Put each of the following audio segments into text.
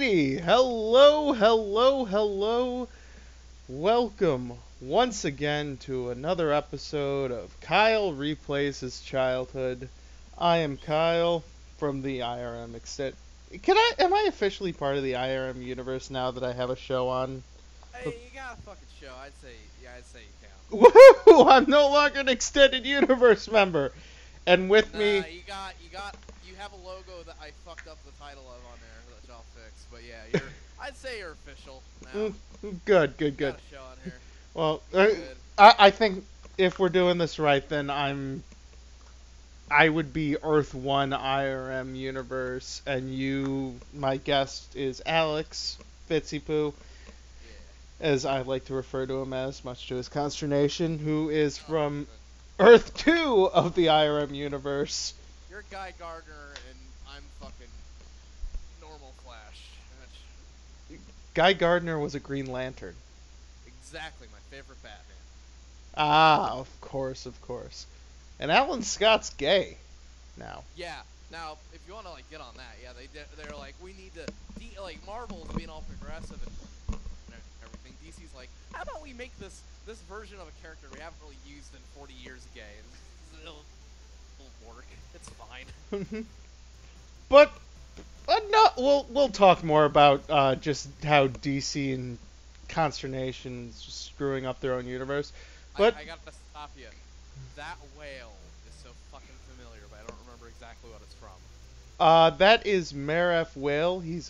Alrighty, hello. Welcome once again to another episode of Kyle Replays His Childhood. I am Kyle from the IRM extent. Am I officially part of the IRM universe now that I have a show on? Hey, you got a fucking show. I'd say you count. Woohoo! I'm no longer an extended universe member. And with Nah, me, you have a logo that I fucked up the title of on there that I'll fix. But yeah, I'd say you're official now. good. Got a show on here. Well, Good. I think if we're doing this right, then I would be Earth 1 IRM universe, and my guest is Alex Fitzipoo, as I like to refer to him as, much to his consternation, who is from Earth 2 of the IRM universe. You're Guy Gardner, and I'm fucking normal Flash. Guy Gardner was a Green Lantern. Exactly, my favorite Batman. Ah, of course. And Alan Scott's gay now. Yeah. Now, if you want to get on that, yeah, they're like, we need to Marvel's being all progressive and everything. DC's like, how about we make this version of a character we haven't really used in 40 years gay? And it'll work. It's fine. But no, we'll talk more about just how DC and Consternation is just screwing up their own universe. But I gotta stop you. That whale is so fucking familiar, but I don't remember exactly what it's from. that is Maref Whale. He's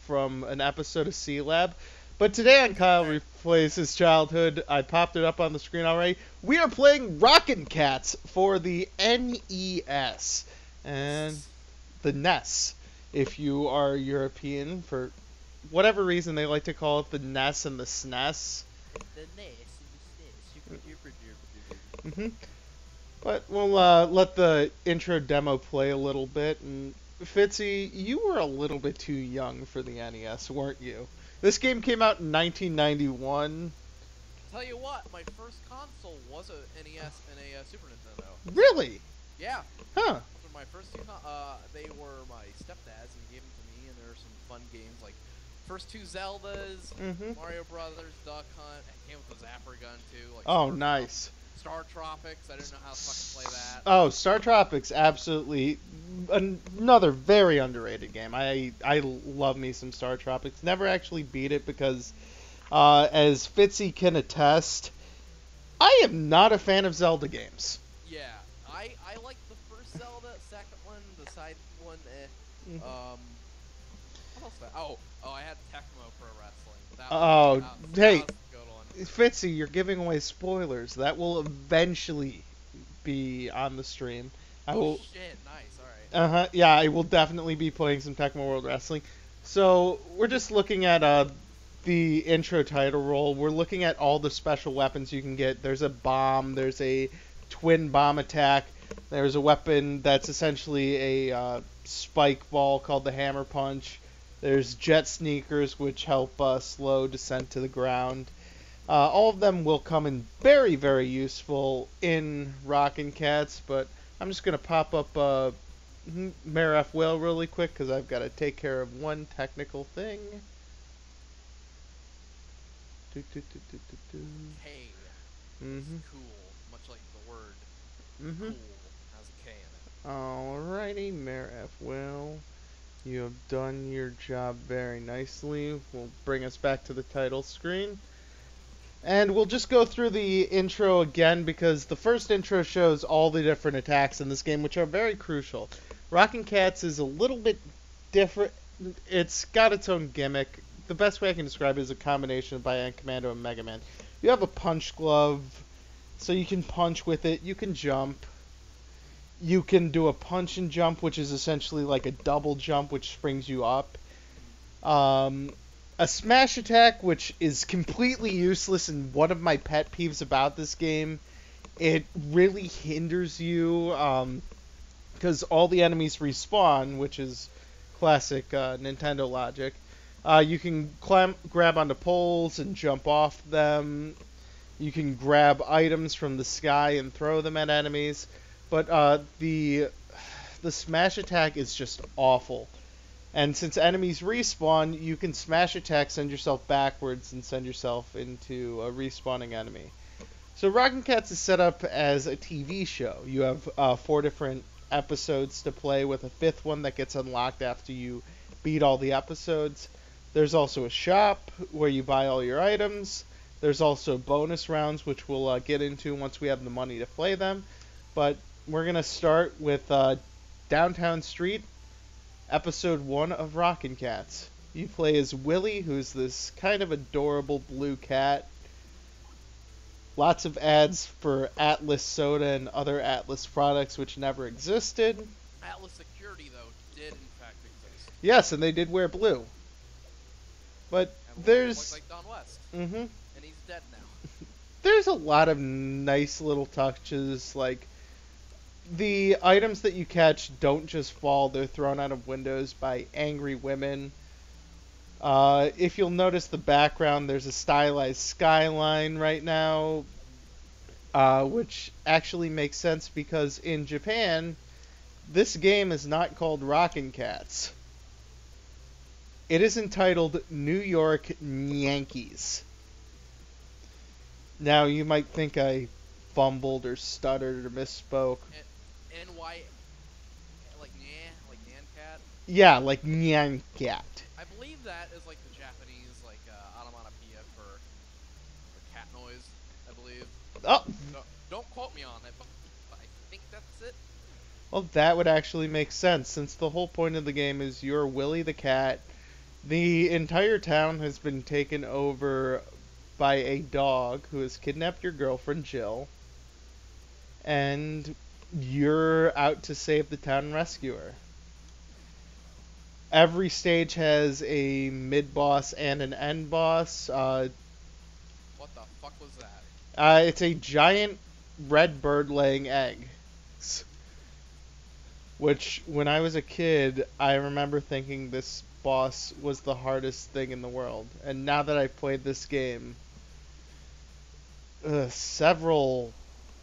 from an episode of C Lab. But today on Kyle Replays His Childhood, I popped it up on the screen already. We are playing Rockin' Cats for the NES and the NES. If you are European, for whatever reason, they like to call it the NES and the SNES. The NES and the SNES. Mm-hmm. But we'll let the intro demo play a little bit. And Fitzy, you were a little bit too young for the NES, weren't you? This game came out in 1991. Tell you what, my first console was a NES and a Super Nintendo. Really? Yeah. Huh. Those were my first two. They were my stepdad's, and he gave them to me. And there were some fun games like first two Zeldas, Mario Brothers, Duck Hunt. It came with a Zapper gun too. Oh, nice. Star Tropics. I didn't know how to fucking play that. Oh, Star Tropics, absolutely. Another very underrated game. I love me some Star Tropics. Never actually beat it because, as Fitzy can attest, I am not a fan of Zelda games. Yeah, I like the first Zelda, second one, the side one, What else? I had Tecmo Pro Wrestling. That was a good one. Fitzy, you're giving away spoilers. That will eventually be on the stream. Shit, nice, alright. Yeah, I will definitely be playing some Tecmo World Wrestling. So, we're just looking at the intro title roll. We're looking at all the special weapons you can get. There's a bomb, there's a twin bomb attack, there's a weapon that's essentially a spike ball called the Hammer Punch. There's jet sneakers, which help slow descent to the ground. All of them will come in very, very useful in Rockin' Cats, but I'm just going to pop up Maref Whale really quick because I've got to take care of one technical thing. K. Cool, much like the word cool has a K in it. Alrighty, Maref Whale. You have done your job very nicely. We'll bring us back to the title screen. And we'll just go through the intro again because the first intro shows all the different attacks in this game, which are very crucial. Rockin' Cats is a little bit different. It's got its own gimmick. The best way I can describe it is a combination of Bionic Commando and Mega Man. You have a punch glove, so you can punch with it. You can jump. You can do a punch and jump, which is essentially like a double jump, which springs you up. A smash attack, which is completely useless and one of my pet peeves about this game. It really hinders you because all the enemies respawn, which is classic Nintendo logic. You can grab onto poles and jump off them. You can grab items from the sky and throw them at enemies. But the smash attack is just awful. And since enemies respawn, you can smash attack, send yourself backwards, and send yourself into a respawning enemy. So Rockin' Cats is set up as a TV show. You have 4 different episodes to play, with a 5th one that gets unlocked after you beat all the episodes. There's also a shop where you buy all your items. There's also bonus rounds, which we'll get into once we have the money to play them. But we're going to start with Downtown Street, episode 1 of Rockin' Cats. You play as Willie, who's this kind of adorable blue cat. Lots of ads for Atlas soda and other Atlas products which never existed. Atlas Security, though, did in fact exist. Yes, and they did wear blue. But And there's... looks like Don West. Mm-hmm. And he's dead now. There's a lot of nice little touches, like the items that you catch don't just fall, they're thrown out of windows by angry women. If you'll notice the background, there's a stylized skyline right now, which actually makes sense because in Japan, this game is not called Rockin' Cats. It is entitled New York Yankees. Now, you might think I fumbled or stuttered or misspoke. N-Y, like Nyan Cat? Yeah, like Nyan Cat. I believe that is like the Japanese, like, onomatopoeia for cat noise, I believe. Oh! No, don't quote me on it, but I think that's it. Well, that would actually make sense, since the whole point of the game is you're Willie the cat. The entire town has been taken over by a dog who has kidnapped your girlfriend, Jill. And you're out to save the town and rescue her. Every stage has a mid-boss and an end boss. What the fuck was that? It's a giant red bird laying eggs. Which, when I was a kid, I remember thinking this boss was the hardest thing in the world. And now that I've played this game several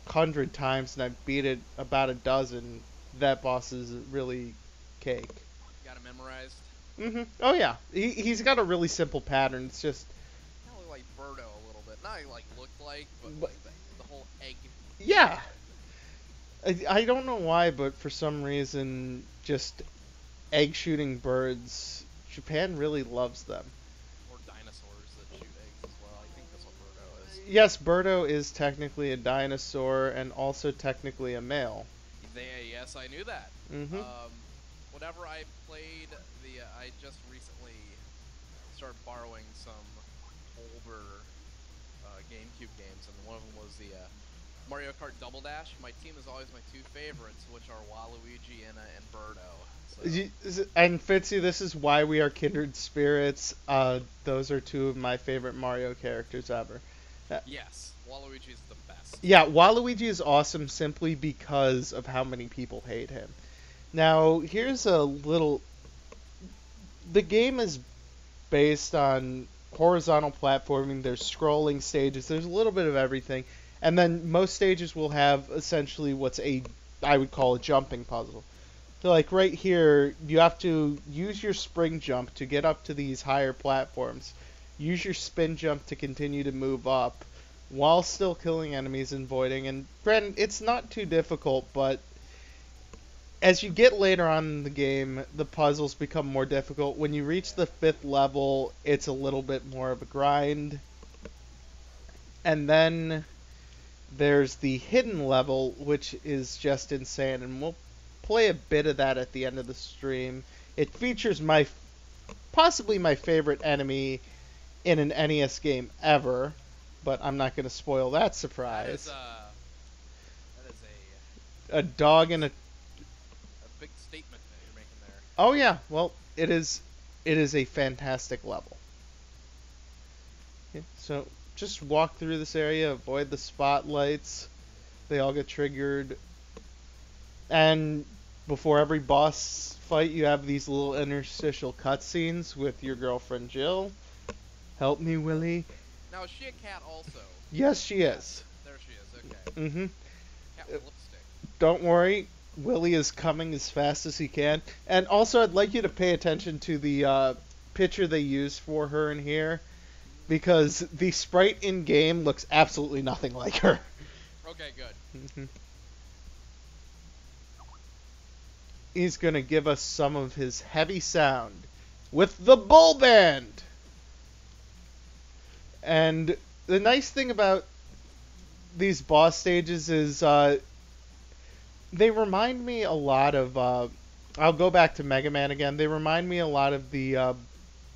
hundred times and I've beat it about a dozen, that boss is really cake. Got it memorized? Mm-hmm. Oh, yeah. He's got a really simple pattern. It's just... Kind of looked like Birdo a little bit. Not like looked like, but like the whole egg. Yeah. I don't know why, but for some reason, just egg-shooting birds, Japan really loves them. Or dinosaurs that shoot eggs as well. I think that's what Birdo is. Yes, Birdo is technically a dinosaur and also technically a male. Yes, I knew that. Mm-hmm. Whenever I played I just recently started borrowing some older GameCube games, and one of them was the Mario Kart Double Dash. My team is always my 2 favorites, which are Waluigi and Birdo. So. And Fitzy, this is why we are kindred spirits. Those are 2 of my favorite Mario characters ever. Yes, Waluigi is the best. Yeah, Waluigi is awesome simply because of how many people hate him. Now, here's a little... The game is based on horizontal platforming. There's scrolling stages. There's a little bit of everything. And then most stages will have essentially what's I would call a jumping puzzle. So like right here, you have to use your spring jump to get up to these higher platforms. Use your spin jump to continue to move up while still killing enemies and voiding. And granted, it's not too difficult, but as you get later on in the game, the puzzles become more difficult. When you reach the 5th level, it's a little bit more of a grind. And then there's the hidden level, which is just insane, and we'll play a bit of that at the end of the stream. It features possibly my favorite enemy in an NES game ever, but I'm not going to spoil that surprise. That is a dog and a big statement that you're making there. Oh yeah, well, it is a fantastic level. Okay, so just walk through this area, avoid the spotlights. They all get triggered. And before every boss fight, you have these little interstitial cutscenes with your girlfriend Jill. Help me, Willie. Now, is she a cat also? Yes, she is. There she is, okay. Mm-hmm. Cat with lipstick. Don't worry, Willie is coming as fast as he can. And also, I'd like you to pay attention to the picture they use for her in here, because the sprite in game looks absolutely nothing like her. Okay, good. He's gonna give us some of his heavy sound with the bull band. And the nice thing about these boss stages is they remind me a lot of. I'll go back to Mega Man again. They remind me a lot of the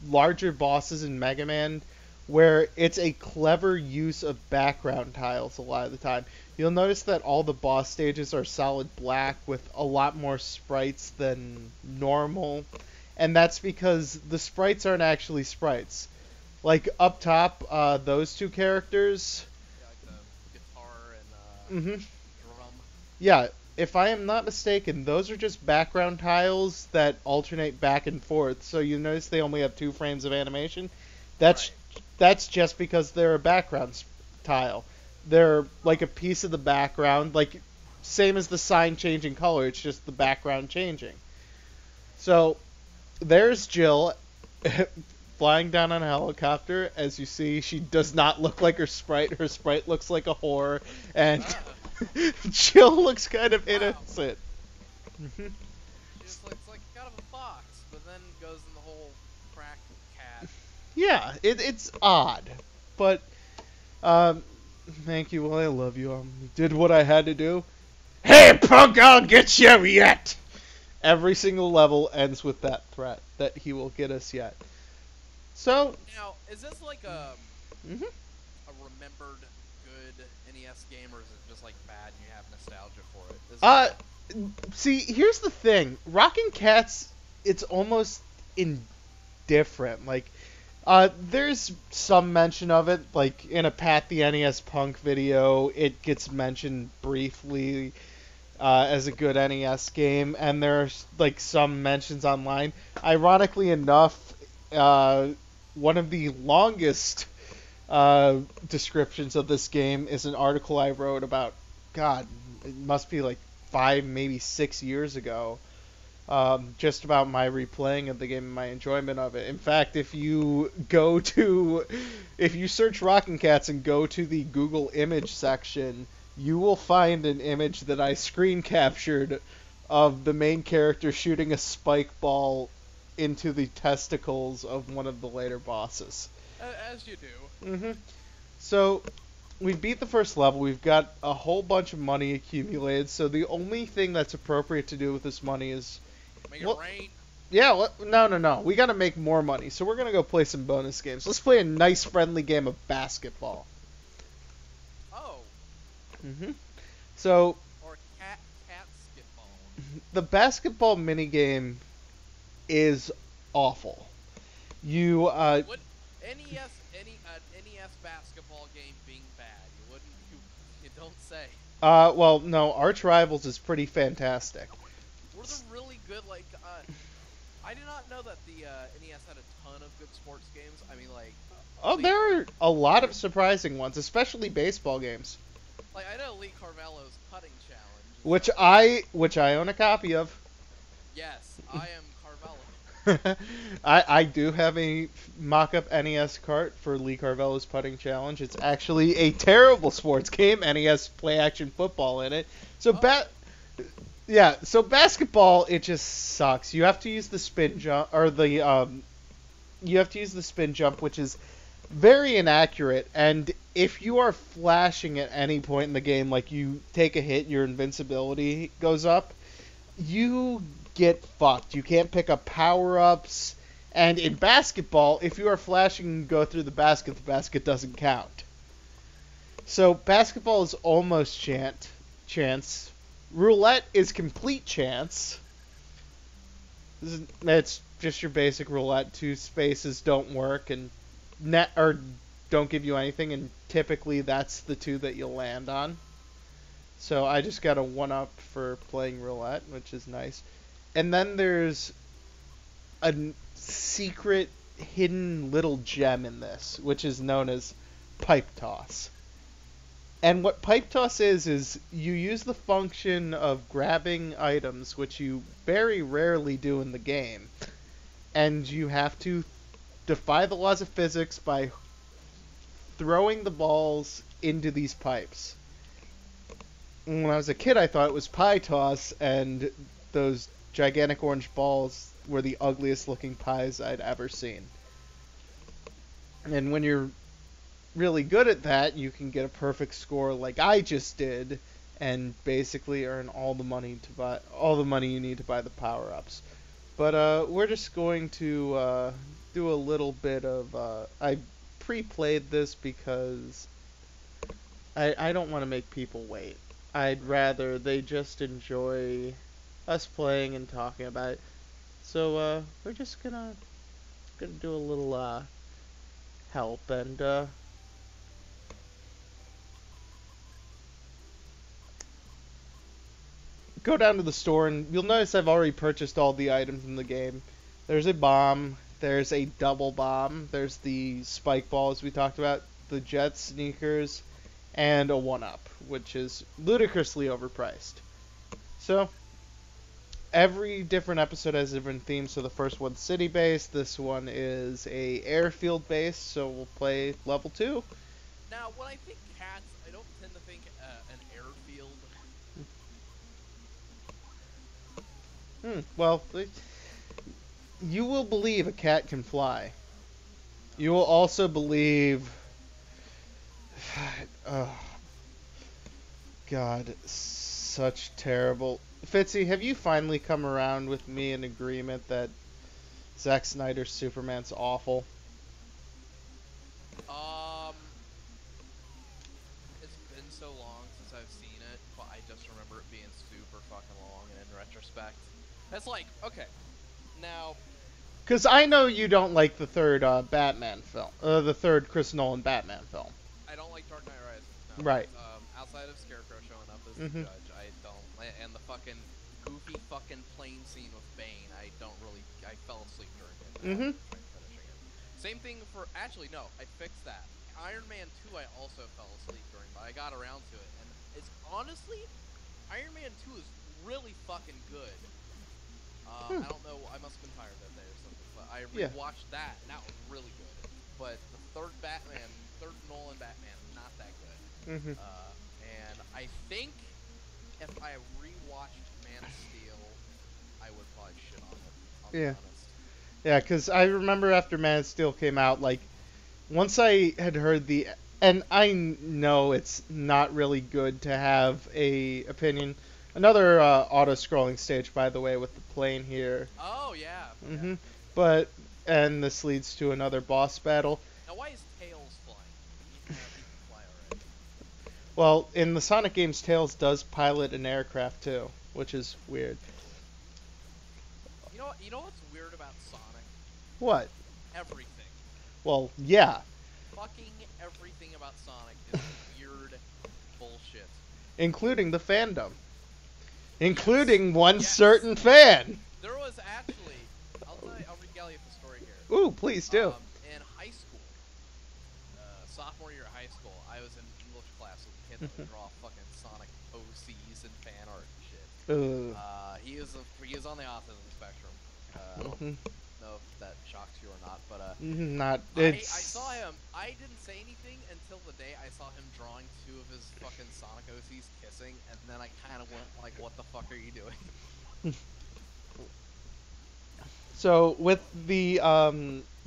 larger bosses in Mega Man, where it's a clever use of background tiles a lot of the time. You'll notice that all the boss stages are solid black with a lot more sprites than normal, and that's because the sprites aren't actually sprites. Like up top, those two characters. Yeah, like the guitar and Mm-hmm. drum. Yeah, if I am not mistaken, those are just background tiles that alternate back and forth. So you notice they only have 2 frames of animation. That's Right. that's just because they're a background tile. They're like a piece of the background, like same as the sign changing color. It's just the background changing. So there's Jill flying down on a helicopter. As you see, she does not look like her sprite. Her sprite looks like a whore, and Jill looks kind of Wow. innocent. It's like kind of a fox, but then goes in the whole crack cat. Yeah, it's odd, but thank you. Well, I love you. Did what I had to do. Hey, punk! I'll get you yet. Every single level ends with that threat that he will get us yet. So, Now, is this like a mhm. remembered good NES game, or is it just like bad and you have nostalgia for it? See, here's the thing. Rockin' Cats, it's almost indifferent. Like, there's some mention of it, like in a Pat the NES Punk video, it gets mentioned briefly as a good NES game, and there's like some mentions online. Ironically enough, one of the longest descriptions of this game is an article I wrote about, God, it must be like 5, maybe 6 years ago, just about my replaying of the game and my enjoyment of it. In fact, if you search Rockin' Cats and go to the Google image section, you will find an image that I screen captured of the main character shooting a spike ball into the testicles of one of the later bosses. As you do. Mm-hmm. So, we beat the first level. We've got a whole bunch of money accumulated. So the only thing that's appropriate to do with this money is, Make it well, rain. yeah, no. We got to make more money. So we're gonna go play some bonus games. Let's play a nice, friendly game of basketball. Oh, Mm-hmm. So or catsketball. the basketball minigame is awful. You Would NES basketball game being bad? You wouldn't. You don't say. well, no, Arch Rivals is pretty fantastic. Were there really good? Like, I did not know that the NES had a ton of good sports games. I mean, like. Oh, Lee there are a lot of surprising ones, especially baseball games, Like, I know Lee Carvalho's putting challenge. which I own a copy of. Yes, I am Carvalho. I do have a mock-up NES cart for Lee Carvello's putting challenge. It's actually a terrible sports game. NES play-action football in it. So so basketball, it just sucks. You have to use the spin jump, or you have to use the spin jump, which is very inaccurate. And if you are flashing at any point in the game, like you take a hit, your invincibility goes up, you get fucked. You can't pick up power-ups. And in basketball, if you are flashing and go through the basket doesn't count. So basketball is almost chance. Roulette is complete chance. It's just your basic roulette. 2 spaces don't work and don't give you anything, and typically that's the 2 that you'll land on. So I just got a 1-up for playing roulette, which is nice. And then there's a secret hidden little gem in this, which is known as pipe toss. And what pipe toss is you use the function of grabbing items, which you very rarely do in the game, and you have to defy the laws of physics by throwing the balls into these pipes. When I was a kid, I thought it was pie toss, and those gigantic orange balls were the ugliest looking pies I'd ever seen. And when you're really good at that, you can get a perfect score like I just did, and basically earn all the money you need to buy the power ups. But we're just going to do a little bit of. I pre-played this because I don't want to make people wait. I'd rather they just enjoy us playing and talking about it. So we're just gonna do a little help and go down to the store, and you'll notice I've already purchased all the items in the game. There's a bomb, there's a double bomb, there's the spike balls we talked about, the jet sneakers, and a 1-up, which is ludicrously overpriced. So, every different episode has a different theme. So the first one's city-based, this one is a airfield-based, so we'll play level 2. Now, when I think cats, I don't tend to think an airfield. Well, you will believe a cat can fly. You will also believe... Oh, God, such terrible... Fitzy, have you finally come around with me in agreement that Zack Snyder's Superman's awful? It's been so long since I've seen it, but I just remember it being super fucking long, and in retrospect, it's like, okay, now... Because I know you don't like the third Batman film, the third Chris Nolan Batman film. I don't like Dark Knight Rises. No. Right. Outside of Scarecrow showing up as the judge, I don't. And the fucking goofy fucking plane scene with Bane, I fell asleep during it. Finishing it. Same thing for, actually, no, I fixed that. Iron Man 2 I also fell asleep during, but I got around to it. And it's honestly, Iron Man 2 is really fucking good. I don't know, I must have been tired that day or something, but I rewatched that, and that was really good. But the third Nolan Batman, not that good. And I think if I rewatched Man of Steel, I would probably shit on it, I'll be honest. Yeah, because I remember after Man of Steel came out, like, once I had heard and I know it's not really good to have a opinion. Another auto-scrolling stage, by the way, with the plane here. Oh, yeah. And this leads to another boss battle. Now, why is Tails flying? He can fly already. Well, in the Sonic games, Tails does pilot an aircraft, too, which is weird. You know what's weird about Sonic? What? Everything. Well, yeah. Fucking everything about Sonic is weird bullshit. Including the fandom. Including one certain fan. There was actually, I'll regale you with the story here. Ooh, please do. In high school, sophomore year of high school, I was in English class with a kid that would draw fucking Sonic OCs and fan art and shit. He was on the autism spectrum. I don't know if that shocks you or not, but I saw him. I didn't say anything until the day I saw him drawing 2 of his fucking Sonic OCs kissing, and then I kind of went like, "What the fuck are you doing?" So with the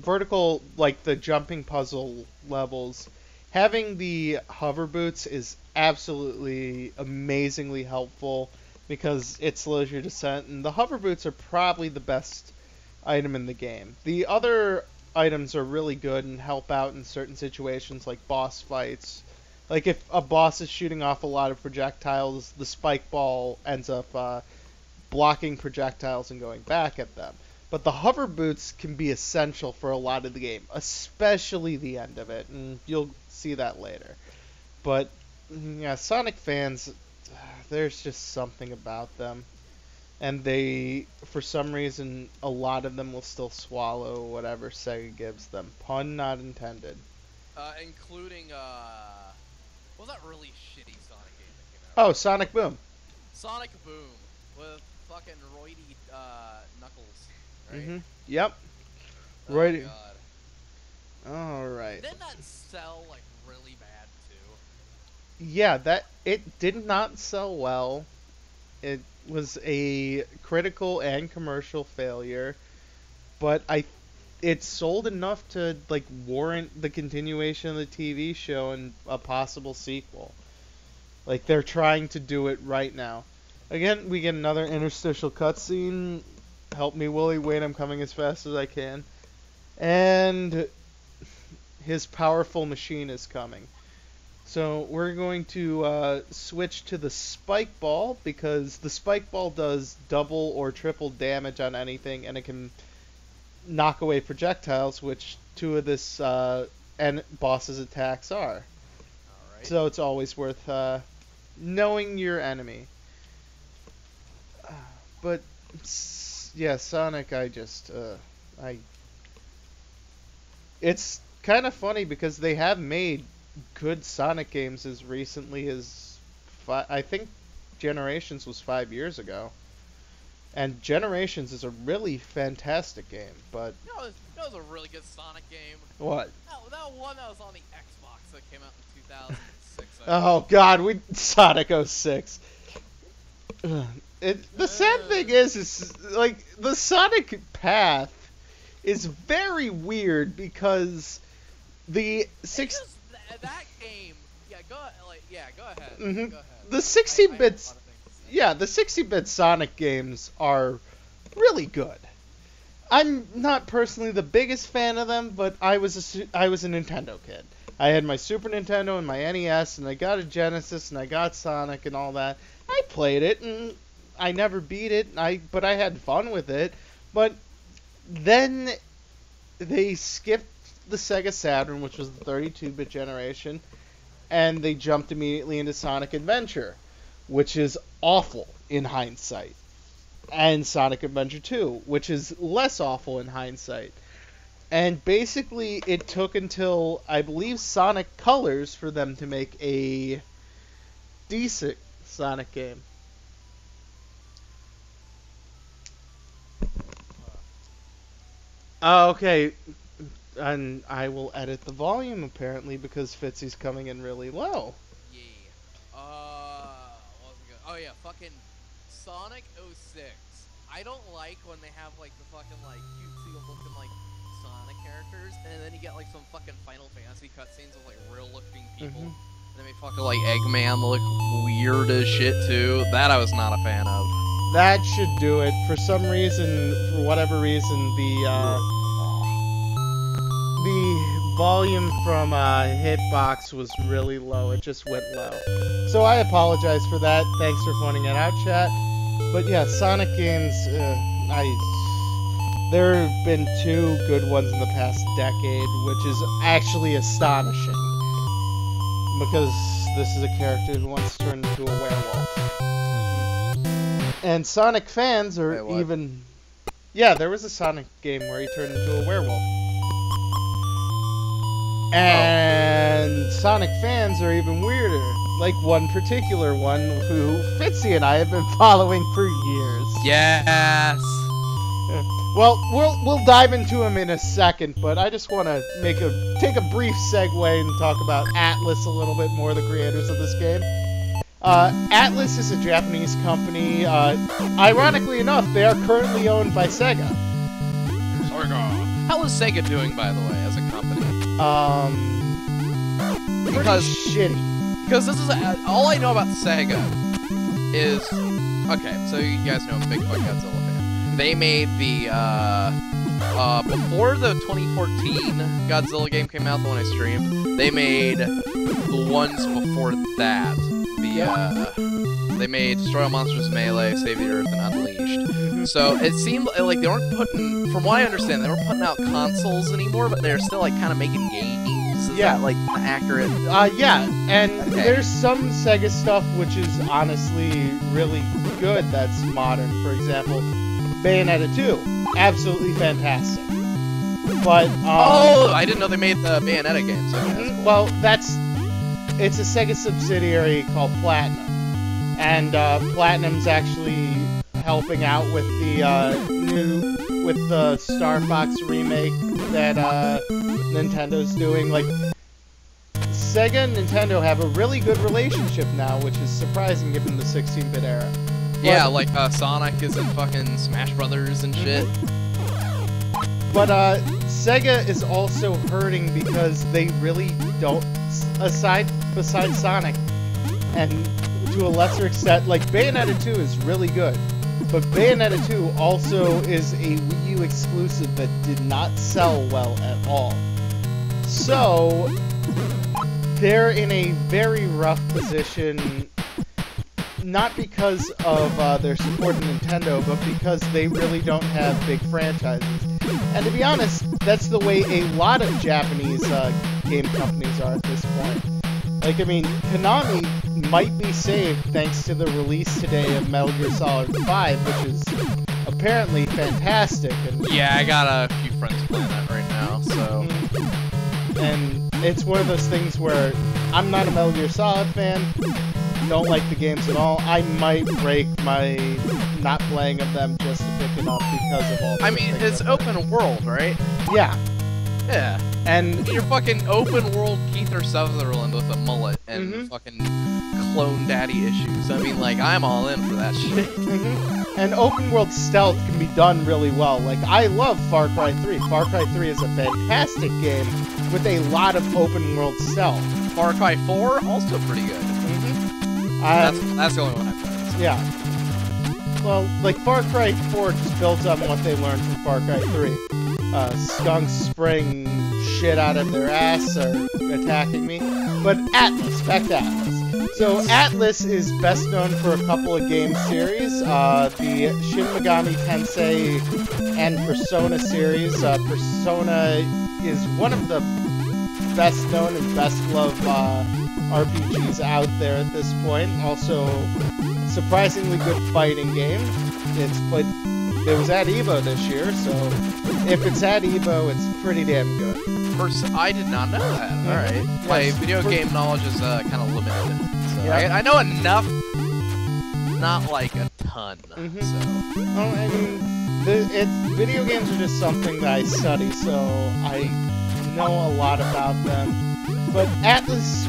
vertical, like the jumping puzzle levels, having the hover boots is absolutely amazingly helpful because it slows your descent, and the hover boots are probably the best item in the game. The other items are really good and help out in certain situations like boss fights. Like if a boss is shooting off a lot of projectiles, the spike ball ends up blocking projectiles and going back at them. But the hover boots can be essential for a lot of the game, especially the end of it, and you'll see that later. But yeah, Sonic fans, there's just something about them. And they, for some reason, a lot of them will still swallow whatever Sega gives them. Pun not intended. Including, What was that really shitty Sonic game that came out? Oh, Sonic Boom. Sonic Boom with fucking roidy Knuckles, right? Mm-hmm. Yep. Oh Right. god. All right. Didn't that sell like really bad too? Yeah, that it did not sell well. It was a critical and commercial failure, but it sold enough to like warrant the continuation of the TV show and a possible sequel. Like they're trying to do it right now. Again, we get another interstitial cutscene. Help me, Willie. Wait, I'm coming as fast as I can. And his powerful machine is coming. So we're going to switch to the spike ball because the spike ball does double or triple damage on anything, and it can knock away projectiles, which two of this boss's attacks are. Alright. So it's always worth knowing your enemy. But yeah, Sonic, it's kind of funny because they have made good Sonic games as recently as I think Generations was 5 years ago. And Generations is a really fantastic game, but that was a really good Sonic game. what? That one that was on the Xbox that came out in 2006. Oh god, Sonic 06. The sad thing is like the Sonic path is very weird because the that game. Yeah, go ahead. Mm-hmm. Go ahead. The 16-bit, yeah, the 16-bit Sonic games are really good. I'm not personally the biggest fan of them, but I was a Nintendo kid. I had my Super Nintendo and my NES, and I got a Genesis, and I got Sonic and all that. I played it, and I never beat it, but I had fun with it. But then they skipped the Sega Saturn, which was the 32-bit generation, and they jumped immediately into Sonic Adventure, which is awful in hindsight. And Sonic Adventure 2, which is less awful in hindsight. And basically, it took until, I believe, Sonic Colors for them to make a decent Sonic game. Okay, and I will edit the volume, apparently, because Fitzy's coming in really low. Yeah. What was it good? Oh yeah, fucking Sonic 06. I don't like when they have like the fucking like cutesy looking like Sonic characters, and then you get like some fucking Final Fantasy cutscenes with like real looking people. And then they fucking like Eggman look weird as shit too. That I was not a fan of. That should do it. For some reason, for whatever reason, the volume from Hitbox was really low. It just went low. So I apologize for that. Thanks for pointing it out, chat. But yeah, Sonic games, there have been 2 good ones in the past decade, which is actually astonishing. Because this is a character who once turned into a werewolf. And Sonic fans are even... Yeah, there was a Sonic game where he turned into a werewolf. And Sonic fans are even weirder. Like one particular one who Fitzy and I have been following for years. Yes. Well, we'll dive into him in a second, but I just want to take a brief segue and talk about Atlus a little bit more, the creators of this game. Atlus is a Japanese company. Ironically enough, they are currently owned by Sega. Sega. How is Sega doing, by the way, as a company? Because shitty. Because this is all I know about Sega is okay. So you guys know I'm a big fucking Godzilla fan. They made the before the 2014 Godzilla game came out, the one I streamed. They made the ones before that. They made Destroy All Monsters, Melee, Save the Earth, and Unleashed. So it seemed like they weren't putting, from what I understand, they weren't putting out consoles anymore, but they're still like kind of making games. Is that like accurate? Yeah, and there's some Sega stuff which is honestly really good that's modern. For example, Bayonetta 2, absolutely fantastic. But oh, I didn't know they made the Bayonetta games. Okay, that's cool. Well, that's it's a Sega subsidiary called Platinum, and Platinum's actually helping out with the Star Fox remake that Nintendo's doing. Like, Sega and Nintendo have a really good relationship now, which is surprising given the 16-bit era. Yeah, like Sonic is in fucking Smash Brothers and shit. But Sega is also hurting because they really don't, besides Sonic, and to a lesser extent, like Bayonetta 2 is really good, but Bayonetta 2 also is a Wii U exclusive that did not sell well at all. So they're in a very rough position, not because of their support of Nintendo, but because they really don't have big franchises. And to be honest, that's the way a lot of Japanese game companies are at this point. Like, I mean, Konami might be saved thanks to the release today of Metal Gear Solid 5, which is apparently fantastic. And yeah, I got a few friends playing that right now, so... And it's one of those things where I'm not a Metal Gear Solid fan, don't like the games at all. I might break my not playing of them just to pick it up because of all the it's open world, right? Yeah. Yeah. And you're fucking open world Keith Sutherland with a mullet and fucking clone daddy issues. I mean, like, I'm all in for that shit. And open world stealth can be done really well. Like, I love Far Cry 3. Far Cry 3 is a fantastic game with a lot of open world stealth. Far Cry 4, also pretty good. That's the only one I've played. Yeah. Well, like, Far Cry 4 just builds on what they learned from Far Cry 3. Skunks spraying shit out of their ass are attacking me. But Atlas, back to Atlas. So Atlas is best known for a couple of game series, the Shin Megami Tensei and Persona series. Persona is one of the best known and best loved RPGs out there at this point. Also, surprisingly good fighting game. It was at EVO this year, so if it's at EVO, it's pretty damn good. I did not know that. Alright. Yes, my video game knowledge is kind of limited. So yeah. I know enough, not like a ton. So. Well, I mean, video games are just something that I study, so I know a lot about them. But Atlas,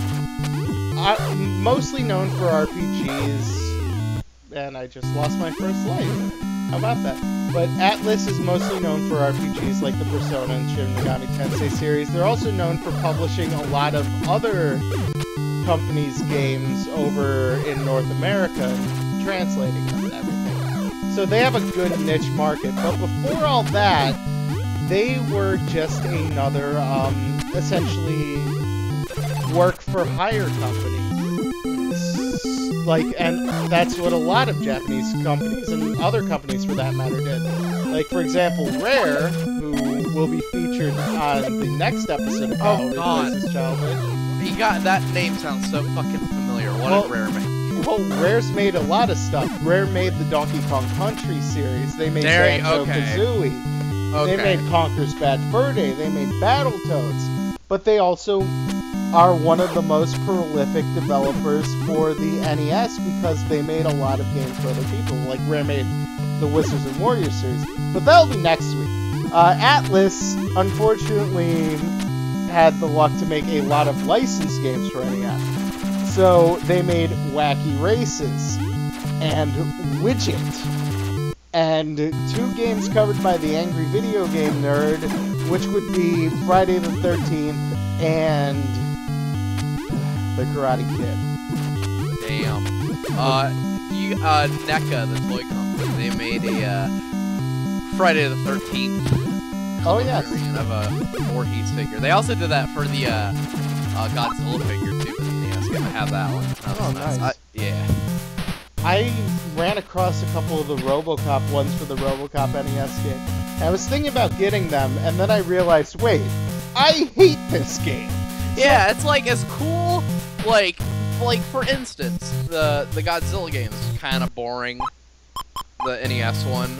mostly known for RPGs, and I just lost my first life. How about that? But Atlas is mostly known for RPGs like the Persona and Shin Megami Tensei series. They're also known for publishing a lot of other companies' games over in North America and translating them and everything. So they have a good niche market. But before all that, they were just another, essentially, work-for-hire company. Like, and that's what a lot of Japanese companies, and other companies for that matter, did. Like, for example, Rare, who will be featured on the next episode of How Replaces Childhood. That name sounds so fucking familiar. What did Rare make? Well, Rare's made a lot of stuff. Rare made the Donkey Kong Country series. They made Banjo-Kazooie. Okay. They made Conker's Bad Fur Day. They made Battletoads. But they also are one of the most prolific developers for the NES because they made a lot of games for other people. Like Rare made the Wizards and Warriors series. But that'll be next week. Atlas, unfortunately, had the luck to make a lot of licensed games for NES. So they made Wacky Races and Widget. And 2 games covered by the Angry Video Game Nerd, which would be Friday the 13th and The Karate Kid. Damn. NECA, the toy company, they made a Friday the 13th. Oh yes. Version of a Voorhees figure. They also did that for the Godzilla figure too. For the NES game. I have that one. That was nice. Yeah. I ran across a couple of the RoboCop ones for the RoboCop NES game. And I was thinking about getting them, and then I realized, wait, I hate this game. Yeah, it's like as cool. Like for instance, the Godzilla game is kind of boring. The NES one,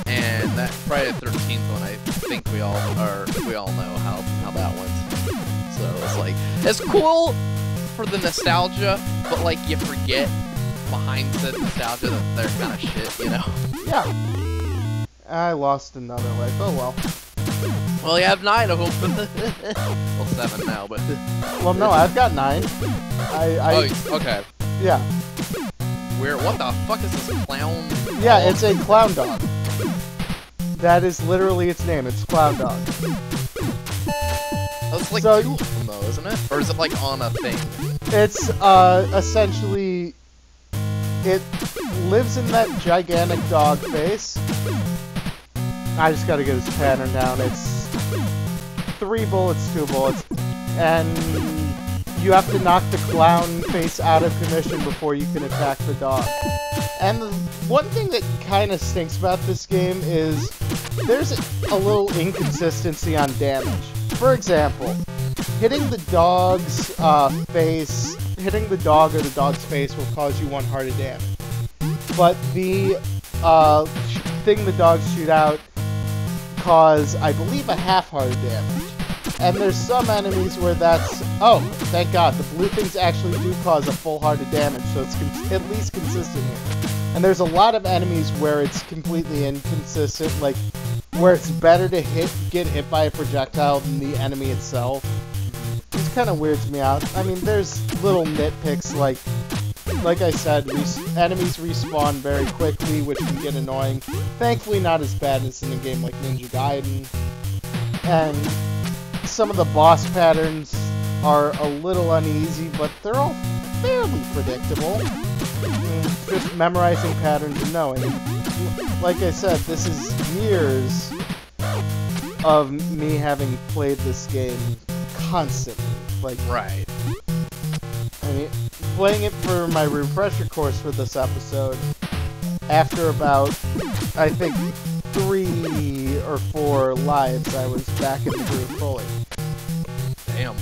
and that Friday the 13th one, I think we all know how that went. So it's like, it's cool for the nostalgia, but like you forget behind the nostalgia that they're kind of shit, you know? Yeah. I lost another life. Oh well. Well, you have 9 of them. Well, 7 now, but. Well, no, I've got 9. Oh, okay. Yeah. What the fuck is this clown? Yeah, it's a clown dog. That is literally its name. It's clown dog. That's like So- 2 of them, though, isn't it? Or is it like on a thing? It's essentially it lives in that gigantic dog face. I just gotta get his pattern down. It's 3 bullets, 2 bullets, and you have to knock the clown face out of commission before you can attack the dog. And the one thing that kind of stinks about this game is there's a little inconsistency on damage. For example, hitting the dog's face, hitting the dog or the dog's face will cause you 1 heart of damage. But the thing the dogs shoot out cause, I believe, a half heart of damage. And there's some enemies where that's... Oh, thank God, the blue things actually do cause a full heart of damage, so it's at least consistent here. And there's a lot of enemies where it's completely inconsistent, like where it's better to get hit by a projectile than the enemy itself. This kind of weirds me out. I mean, there's little nitpicks like I said, enemies respawn very quickly, which can get annoying. Thankfully, not as bad as in a game like Ninja Gaiden. And some of the boss patterns are a little uneasy, but they're all fairly predictable. Just memorizing patterns and knowing. Like I said, this is years of me having played this game constantly. Like, Right. I mean, playing it for my refresher course for this episode, after about, I think, 3 or 4 lives, I was back in the groove fully. Damn.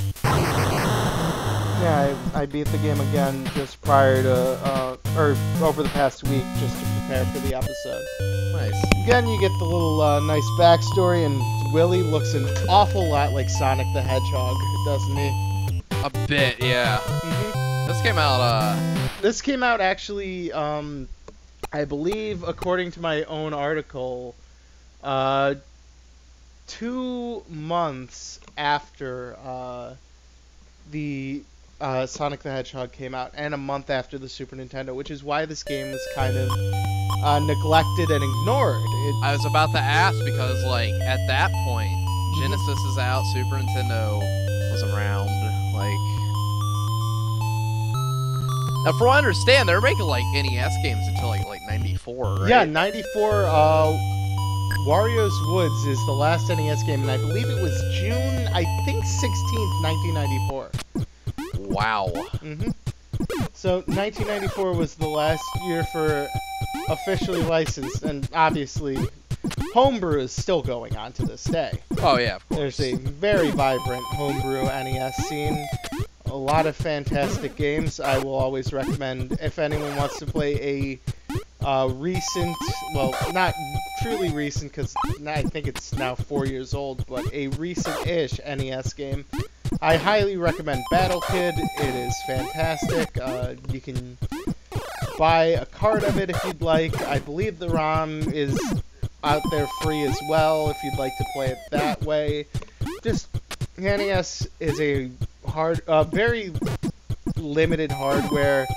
Yeah, I beat the game again just prior to, or over the past week, just to prepare for the episode. Nice. Again, you get the little nice backstory, and Willy looks an awful lot like Sonic the Hedgehog, doesn't he? A bit, yeah. This came out, This came out actually, I believe, according to my own article, 2 months after the Sonic the Hedgehog came out, and a month after the Super Nintendo, which is why this game was kind of neglected and ignored. I was about to ask because, like, at that point, Genesis is out, Super Nintendo was around, like... Now, from what I understand, they're making, like, NES games until, like 94, right? Yeah, 94, Wario's Woods is the last NES game, and I believe it was June, I think, 16th, 1994. Wow. So, 1994 was the last year for officially licensed, and obviously, homebrew is still going on to this day. Oh, yeah, of course. There's a very vibrant homebrew NES scene. A lot of fantastic games. I will always recommend, if anyone wants to play a recent, well, not truly recent, because I think it's now 4 years old, but a recent-ish NES game, I highly recommend Battle Kid. It is fantastic. You can buy a card of it if you'd like. I believe the ROM is out there free as well if you'd like to play it that way. Just, NES is a very limited hardware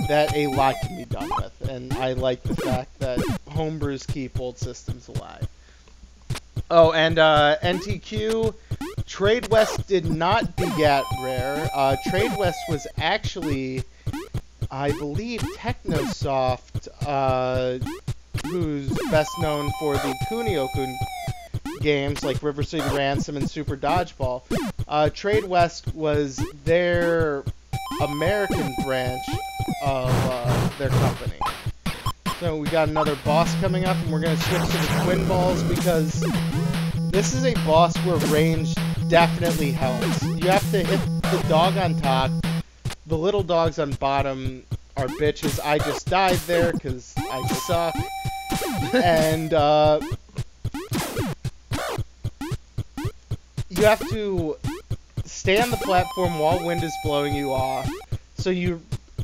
that a lot can be done with, and I like the fact that homebrews keep old systems alive. Oh, and NTQ, Trade West did not beget Rare. Trade West was actually, I believe, Technosoft, who's best known for the Kunio-kun games like River City Ransom and Super Dodgeball. Trade West was their American branch of their company. So we got another boss coming up, and we're going to switch to the Twin Balls because this is a boss where range definitely helps. You have to hit the dog on top. The little dogs on bottom are bitches. I just died there because I suck. And you have to stay on the platform while wind is blowing you off. so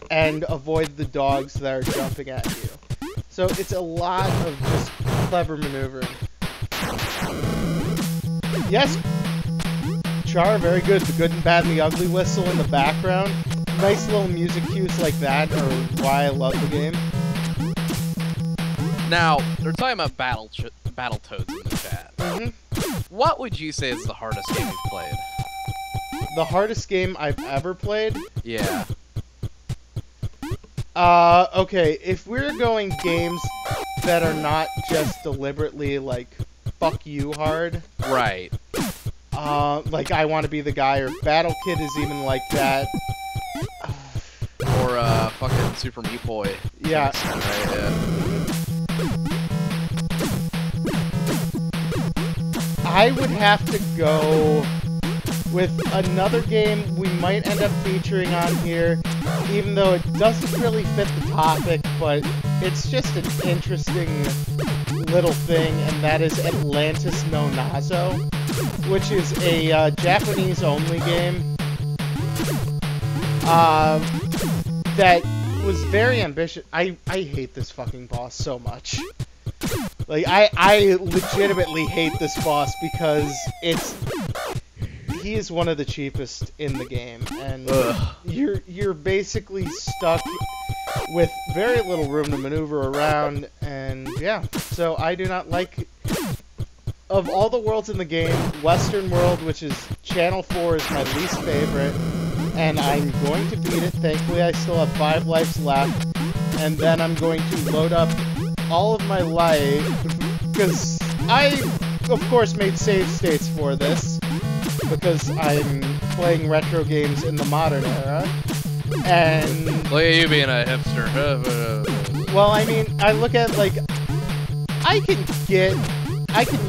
and avoid the dogs that are jumping at you. So it's a lot of just clever maneuvering. Yes, Char, very good. The good and bad and the ugly whistle in the background. Nice little music cues like that are why I love the game. Now, they're talking about Battletoads in the chat. What would you say is the hardest game you've played? The hardest game I've ever played? Yeah. Okay, if we're going games that are not just deliberately, like, fuck you hard. Right. Like I Want to Be the Guy, or Battle Kid is even like that. Or, fucking Super Meat Boy. Yeah. Right, yeah. I would have to go with another game we might end up featuring on here, even though it doesn't really fit the topic, but it's just an interesting little thing, and that is Atlantis no Nazo, which is a Japanese-only game that was very ambitious. I hate this fucking boss so much. Like, I legitimately hate this boss because he is one of the cheapest in the game, and you're basically stuck with very little room to maneuver around, and yeah, so I do not like... Of all the worlds in the game, Western World, which is Channel 4, is my least favorite, and I'm going to beat it. Thankfully, I still have 5 lives left, and then I'm going to load up all of my life, because I, of course, made save states for this, because I'm playing retro games in the modern era, and... Look at you being a hipster. Well, I mean, I look at, like, I can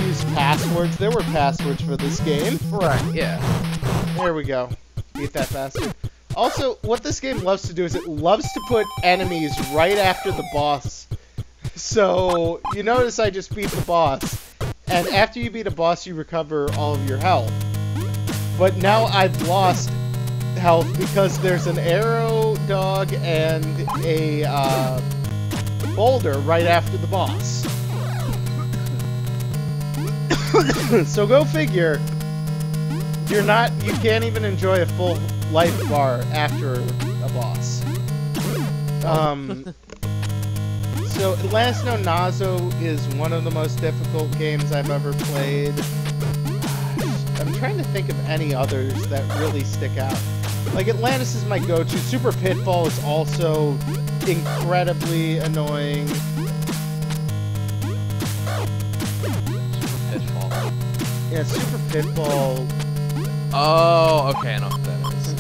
use passwords. There were passwords for this game. Right, yeah. There we go. Beat that bastard. Also, what this game loves to do is it loves to put enemies right after the boss. So, you notice I just beat the boss. And after you beat a boss, you recover all of your health. But now I've lost health because there's an arrow dog and a boulder right after the boss. So go figure. You can't even enjoy a full life bar after a boss. So Atlantis no Nazo is one of the most difficult games I've ever played. I'm trying to think of any others that really stick out. Like, Atlantis is my go-to. Super Pitfall is also incredibly annoying. Super Pitfall. Yeah, Super Pitfall. Oh, okay, I know what that is.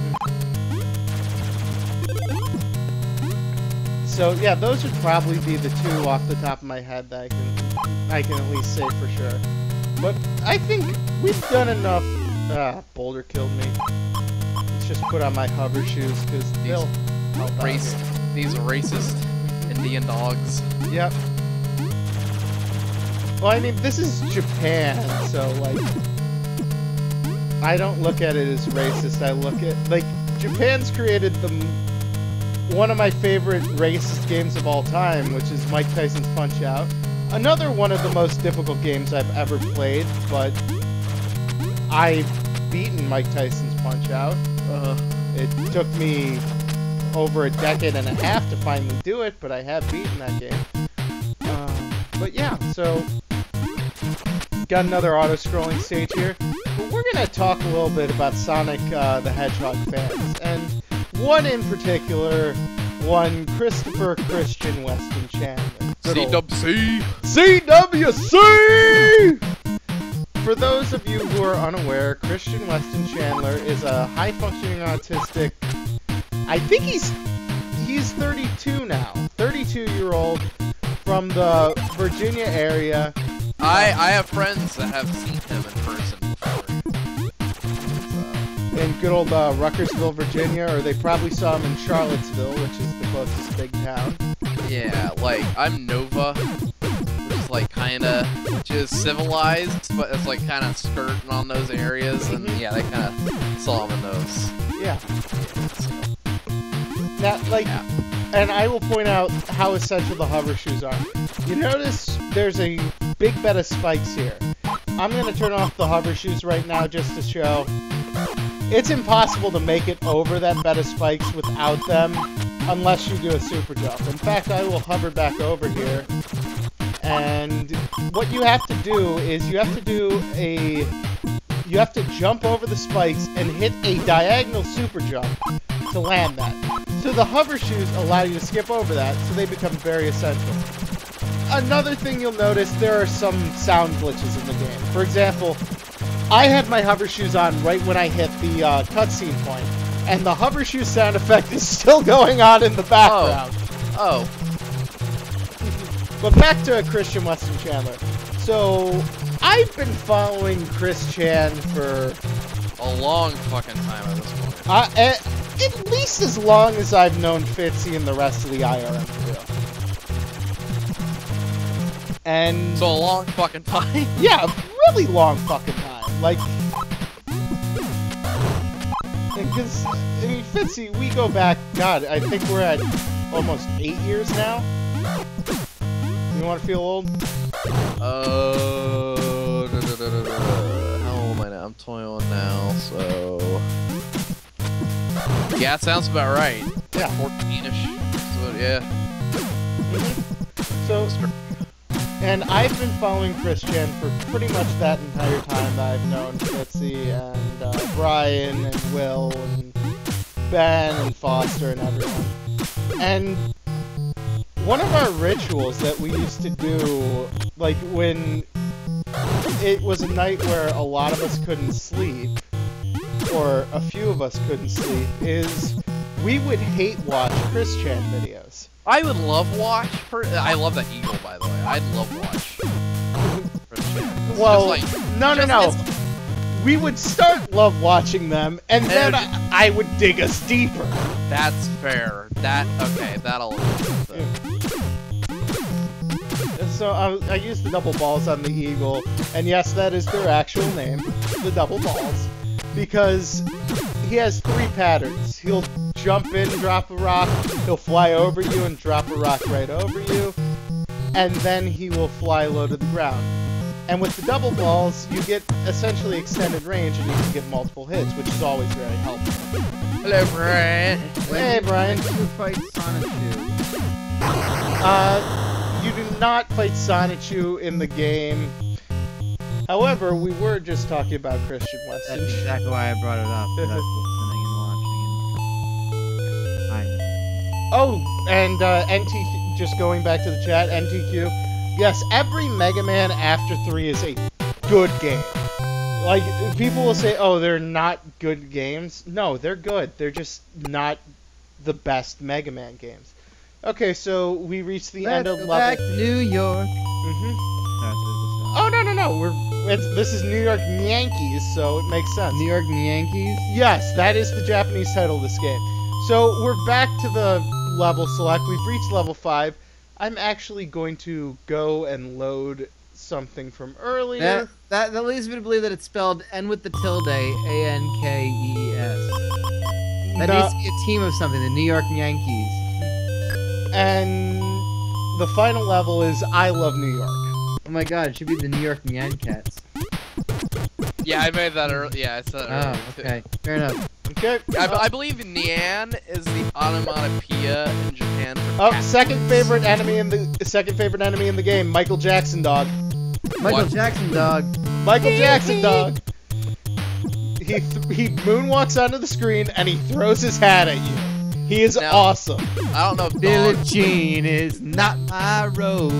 So yeah, those would probably be the two off the top of my head that I can at least say for sure. But I think we've done enough. Boulder killed me. Let's just put on my hover shoes because they'll help out here. These racist Indian dogs. Yep. Well, I mean, this is Japan, so like, I don't look at it as racist. I look at, like, Japan's created one of my favorite racist games of all time, which is Mike Tyson's Punch-Out. Another one of the most difficult games I've ever played, but I've beaten Mike Tyson's Punch-Out. It took me over a decade and a half to finally do it, but I have beaten that game. But yeah, so got another auto-scrolling stage here. But we're going to talk a little bit about Sonic the Hedgehog fans, and one in particular, one Christopher Christian Weston Chandler. CWC! CWC! For those of you who are unaware, Christian Weston Chandler is a high-functioning autistic... I think he's 32 now. 32-year-old from the Virginia area. I have friends that have seen him in person before. In good old Ruckersville, Virginia, or they probably saw him in Charlottesville, which is the closest big town. Yeah, like, I'm Nova, which is like kinda, which is civilized, but it's like kinda skirting on those areas, and yeah, they kinda saw him in those. Yeah. Now, like, and I will point out how essential the hover shoes are. You notice there's a big bed of spikes here. I'm going to turn off the hover shoes right now just to show. It's impossible to make it over that bed of spikes without them, unless you do a super jump. In fact, I will hover back over here, and what you have to do is you have to jump over the spikes and hit a diagonal super jump to land that. So the hover shoes allow you to skip over that, so they become very essential. Another thing you'll notice, there are some sound glitches in the game. For example, I had my hover shoes on right when I hit the cutscene point, and the hover shoe sound effect is still going on in the background. Oh. But back to Christian Weston Chandler. So, I've been following Chris Chan for a long fucking time at this point. At least as long as I've known Fitzy and the rest of the IRM crew. And so a long fucking time? Yeah, a really long fucking time. Like, because, I mean, Fitzy, we go back, God, I think we're at almost 8 years now. You want to feel old? How old am I now? I'm 21 now, so... Yeah, it sounds about right. Yeah. 14-ish. So, yeah. So, and I've been following Chris Chan for pretty much that entire time that I've known Fitzy and Brian and Will and Ben and Foster and everyone. And one of our rituals that we used to do, like when it was a night where a lot of us couldn't sleep, or a few of us couldn't sleep, is we would hate watch Chris Chan videos. I would love watch. I love that eagle, by the way. I'd love watch. Chris Chan. Well, like, no. We would start love watching them, and then I would dig us deeper. That's fair. Okay, that'll... So I used the double balls on the eagle, and yes, that is their actual name, the double balls, because he has 3 patterns. He'll jump in, drop a rock, he'll fly over you and drop a rock right over you, and then he will fly low to the ground. And with the double balls, you get essentially extended range, and you can get multiple hits, which is always very helpful. Hello, Brian. Hey, Brian. When you fight Sonichu? You do not fight Sonichu in the game. However, we were just talking about Christian Weston. That's exactly why I brought it up. I was listening and watching. Oh, and NT, just going back to the chat, NTQ. Yes, every Mega Man after 3 is a good game. Like, people will say, oh, they're not good games. No, they're good. They're just not the best Mega Man games. Okay, so we reached the end of level... Let's go back to New York. Oh, no. This is New York Yankees, so it makes sense. New York Yankees? Yes, that is the Japanese title of this game. So, we're back to the level select. We've reached level 5. I'm actually going to go and load something from earlier. That leads me to believe that it's spelled N with the tilde, A-N-K-E-S. That needs to be a team of something, the New York Yankees. And the final level is I Love New York. Oh my god, it should be the New York Nyancats. Yeah, I made that earlier. Yeah, I said that earlier. Oh, okay. Fair enough. Okay. I believe Nyan is the onomatopoeia in Japan for cat. second favorite enemy in the game, Michael Jackson dog. Michael Jackson dog. Michael Jackson dog. He moonwalks onto the screen and he throws his hat at you. He is awesome. I don't know if Billie Jean is not my rover.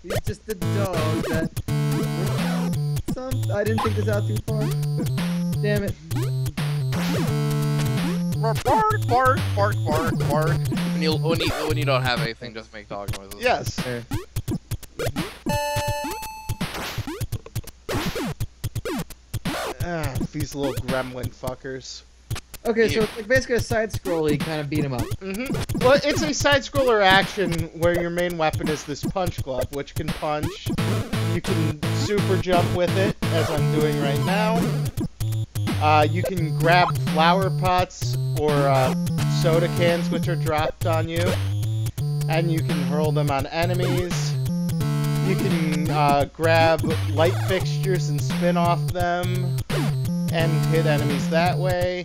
He's just a dog that... I didn't think this out too far. Damn it. Bark. When you don't have anything, just make dog noises. Yes. Fair. These little gremlin fuckers. Okay, so it's like basically a side-scroller, kind of beat him up. Well, it's a side-scroller action where your main weapon is this punch glove, which can punch. You can super jump with it, as I'm doing right now. You can grab flower pots or soda cans which are dropped on you, and you can hurl them on enemies. You can grab light fixtures and spin off them and hit enemies that way.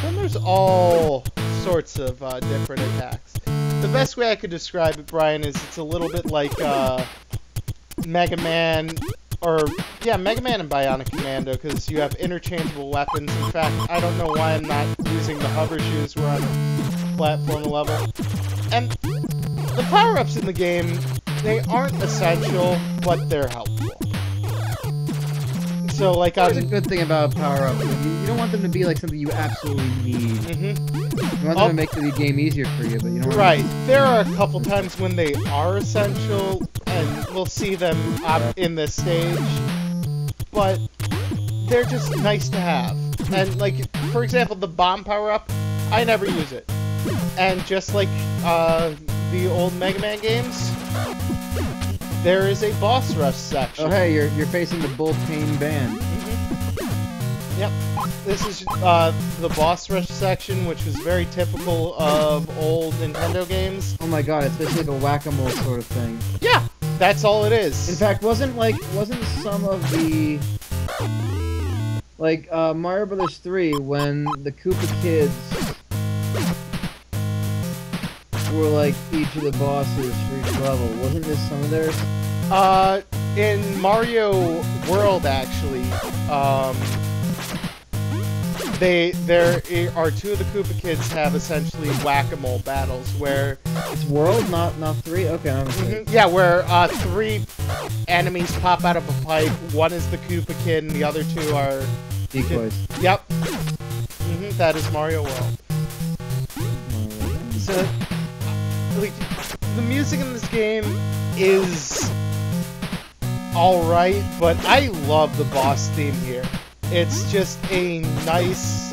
Then there's all sorts of different attacks. The best way I could describe it, Brian, is it's a little bit like Mega Man, Mega Man and Bionic Commando, because you have interchangeable weapons. In fact, I don't know why I'm not using the hover shoes. We're on a platform level. And the power-ups in the game, they aren't essential, but they're helpful. So, like, That's a good thing about power-ups. You don't want them to be like something you absolutely need. You want them to make the game easier for you, but you don't. Right. There are a couple times when they are essential, and we'll see them in this stage, but they're just nice to have. And, like, for example, the bomb power-up, I never use it. And just like the old Mega Man games, there is a boss rush section. Oh hey, you're facing the Bullpain Band. Yep. This is the boss rush section, which was very typical of old Nintendo games. Oh my god, it's basically like a whack-a-mole sort of thing. Yeah, that's all it is. In fact, wasn't some of the Mario Brothers 3 when the Koopa kids were like each of the bosses for each level? Wasn't this some of theirs? In Mario World, actually, there are two of the Koopa kids have essentially whack-a-mole battles where it's World, not 3. Okay, I'm yeah, where 3 enemies pop out of a pipe. One is the Koopa kid, and the other 2 are decoys. Yep. That is Mario World. So, like, the music in this game is alright, but I love the boss theme here. It's just a nice,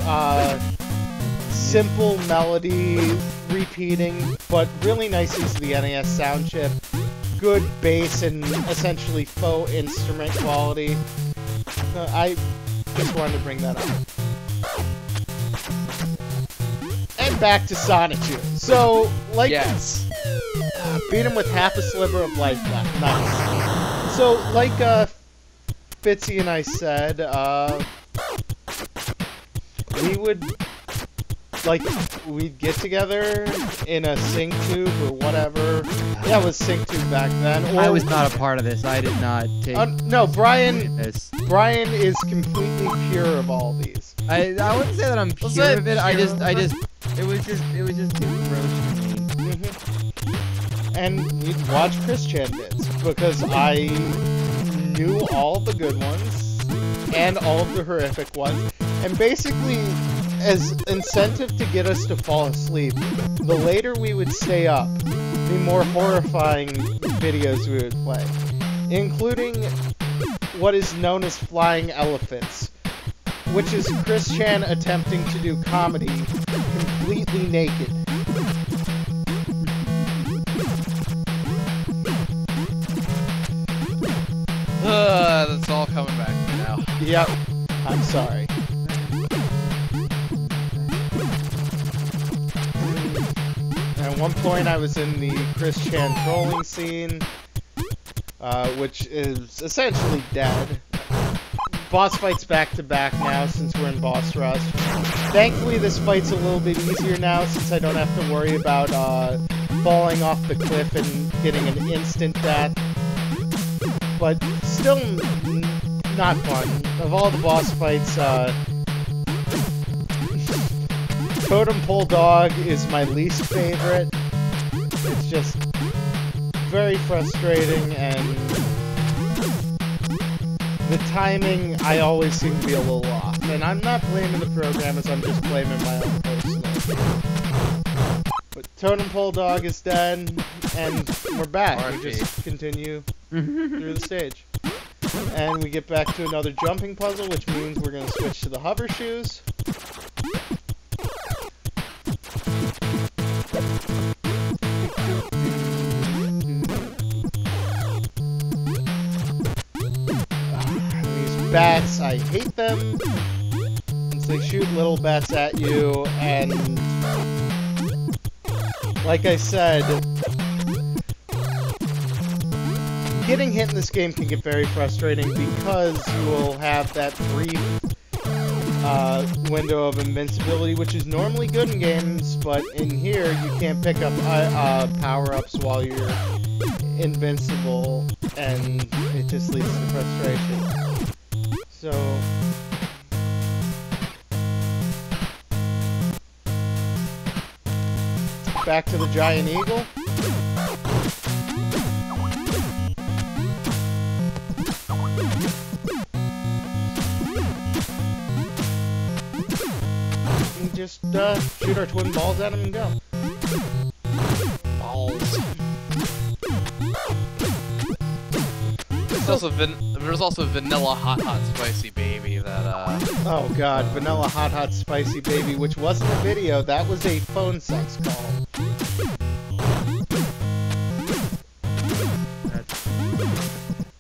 simple melody repeating, but really nice use of the NES sound chip. Good bass and essentially faux instrument quality. I just wanted to bring that up. And back to Sonic 2. So, like, yes, beat him with half a sliver of life left. Nice. So, like, Fitzy and I said, we'd get together in a sync tube or whatever. Yeah, it was sync tube back then. Or, I was not a part of this. I did not take. No, Brian. This. Brian is completely pure of all these. I wouldn't say that I'm pure of it. It was just too gross to me. And we'd watch Chris Chan bits because I knew all the good ones and all of the horrific ones, and basically, as incentive to get us to fall asleep, the later we would stay up, the more horrifying videos we would play, including what is known as flying elephants, which is Chris Chan attempting to do comedy completely naked. That's all coming back to me now. Yep, I'm sorry. At one point I was in the Chris Chan trolling scene, which is essentially dead. Boss fights back to back now since we're in boss rush. Thankfully this fight's a little bit easier now since I don't have to worry about falling off the cliff and getting an instant death. But still not fun. Of all the boss fights, Totem Pole Dog is my least favorite. It's just very frustrating, and the timing I always seem to be a little off. And I'm not blaming the programmers, I'm just blaming my own personal. But Totem Pole Dog is dead, and we're back. We just continue through the stage. And we get back to another jumping puzzle, which means we're going to switch to the hover shoes. These bats, I hate them. They shoot little bats at you, and like I said, getting hit in this game can get very frustrating because you will have that brief window of invincibility, which is normally good in games, but in here you can't pick up power-ups while you're invincible, and it just leads to frustration. So back to the giant eagle. And just shoot our twin balls at him and go. Balls. There's also Vanilla Hot Hot Spicy Baby that Oh god, Vanilla Hot Hot Spicy Baby, which wasn't a video, that was a phone sex call.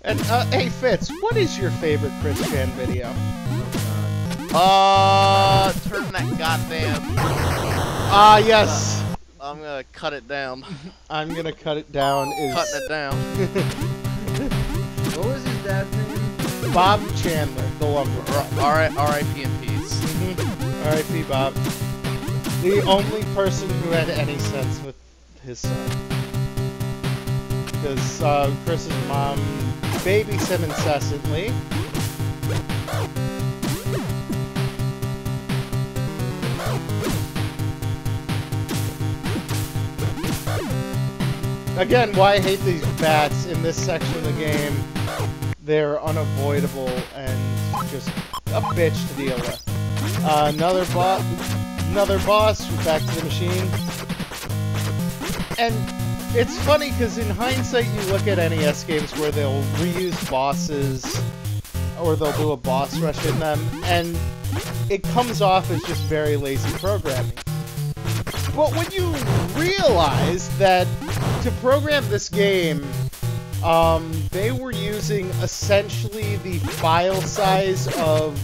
And hey Fitz, what is your favorite Chris Chan video? turn that goddamn. Yes. I'm gonna cut it down. I'm gonna cut it down. Cutting it down. What was his dad's name? Bob Chandler, the lumber. R.I.P. in peace. R.I.P. Bob. The only person who had any sense with his son. Because Chris's mom babies him incessantly. Again, why I hate these bats in this section of the game. They're unavoidable and just a bitch to deal with. Another boss, back to the machine. And it's funny because in hindsight you look at NES games where they'll reuse bosses or they'll do a boss rush in them and it comes off as just very lazy programming. But when you realize that to program this game, they were using essentially the file size of...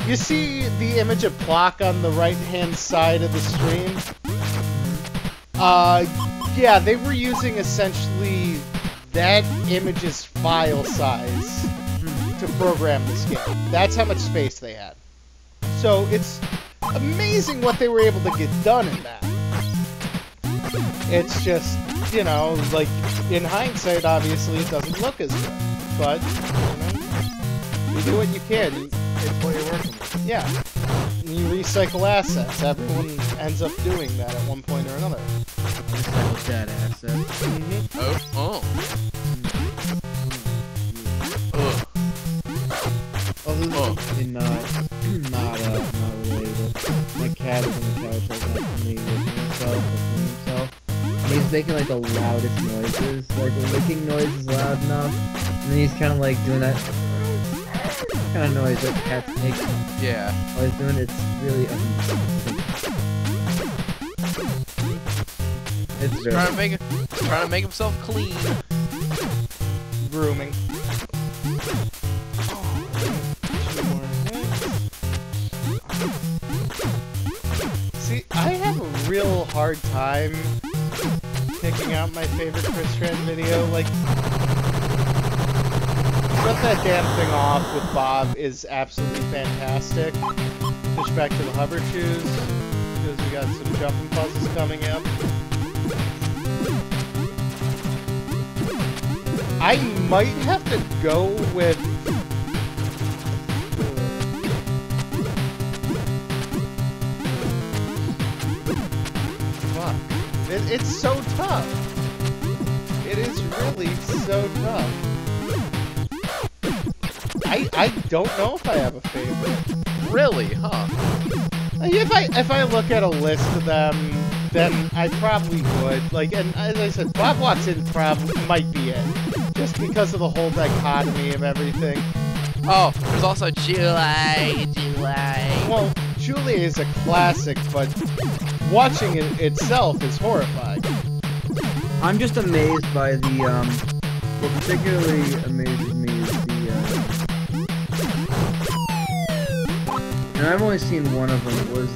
You see the image of Plock on the right-hand side of the stream? Yeah, they were using essentially that image's file size to program this game. That's how much space they had. So it's amazing what they were able to get done in that. It's just, you know, like, in hindsight, obviously, it doesn't look as good. But, you know, you do what you can. It's what you're working with. Yeah. You recycle assets. Everyone ends up doing that at one point or another. Recycle that asset. Mm-hmm. Oh. Not related. My cat is on the couch right now for me licking himself. And he's making like the loudest noises. Like the licking noise is loud enough. And then he's kind of like doing that kind of noise that cats make. Yeah. While he's doing it, it's really it's very trying to make himself clean. Grooming. See, I have a real hard time picking out my favorite Chris Chan video. Like, shut that damn thing off with Bob is absolutely fantastic. Push back to the hover shoes, because we got some jumping puzzles coming up. I might have to go with... Fuck. It's so tough. It is really so tough. I don't know if I have a favorite. Really, huh? If I look at a list of them, then I probably would. Like, and as I said, Bob Walks In might be it. Just because of the whole dichotomy of everything. Oh, there's also July. Well, Julia is a classic, but watching it itself is horrifying. I'm just amazed by the, what particularly amazes me is the, And I've only seen one of them. It was